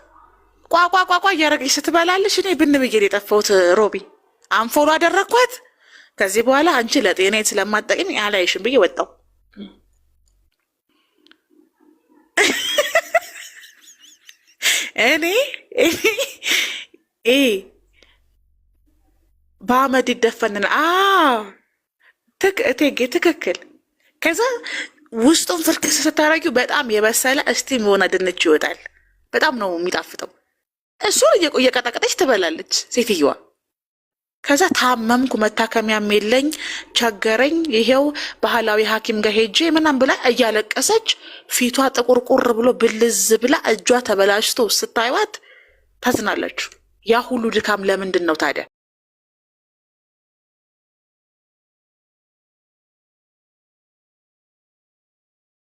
ቋቋቋቋ እያደረገች ስትበላለች እኔ ብን ብዬ የጠፋሁት ሮቢ አንፎሎ አደረግኳት። ከዚህ በኋላ አንቺ ለጤናዬ ስለማጠቅኝ አላይሽም ብዬ ወጣሁ። እኔ በአመድ ይደፈንን ትክክል። ከዛ ውስጡን ፍርክስ ስታረጊው በጣም የበሰለ እስቲም የሆነ ድንች ይወጣል። በጣም ነው የሚጣፍጠው። እሱን እየቀጠቀጠች ትበላለች ሴትየዋ። ከዛ ታመምኩ፣ መታከሚያም የለኝ፣ ቸገረኝ፣ ይሄው ባህላዊ ሐኪም ጋር ሄጄ ምናም ብላ እያለቀሰች ፊቷ ጥቁርቁር ብሎ ብልዝ ብላ እጇ ተበላሽቶ ስታይዋት ታዝናላችሁ። ያ ሁሉ ድካም ለምንድን ነው ታዲያ?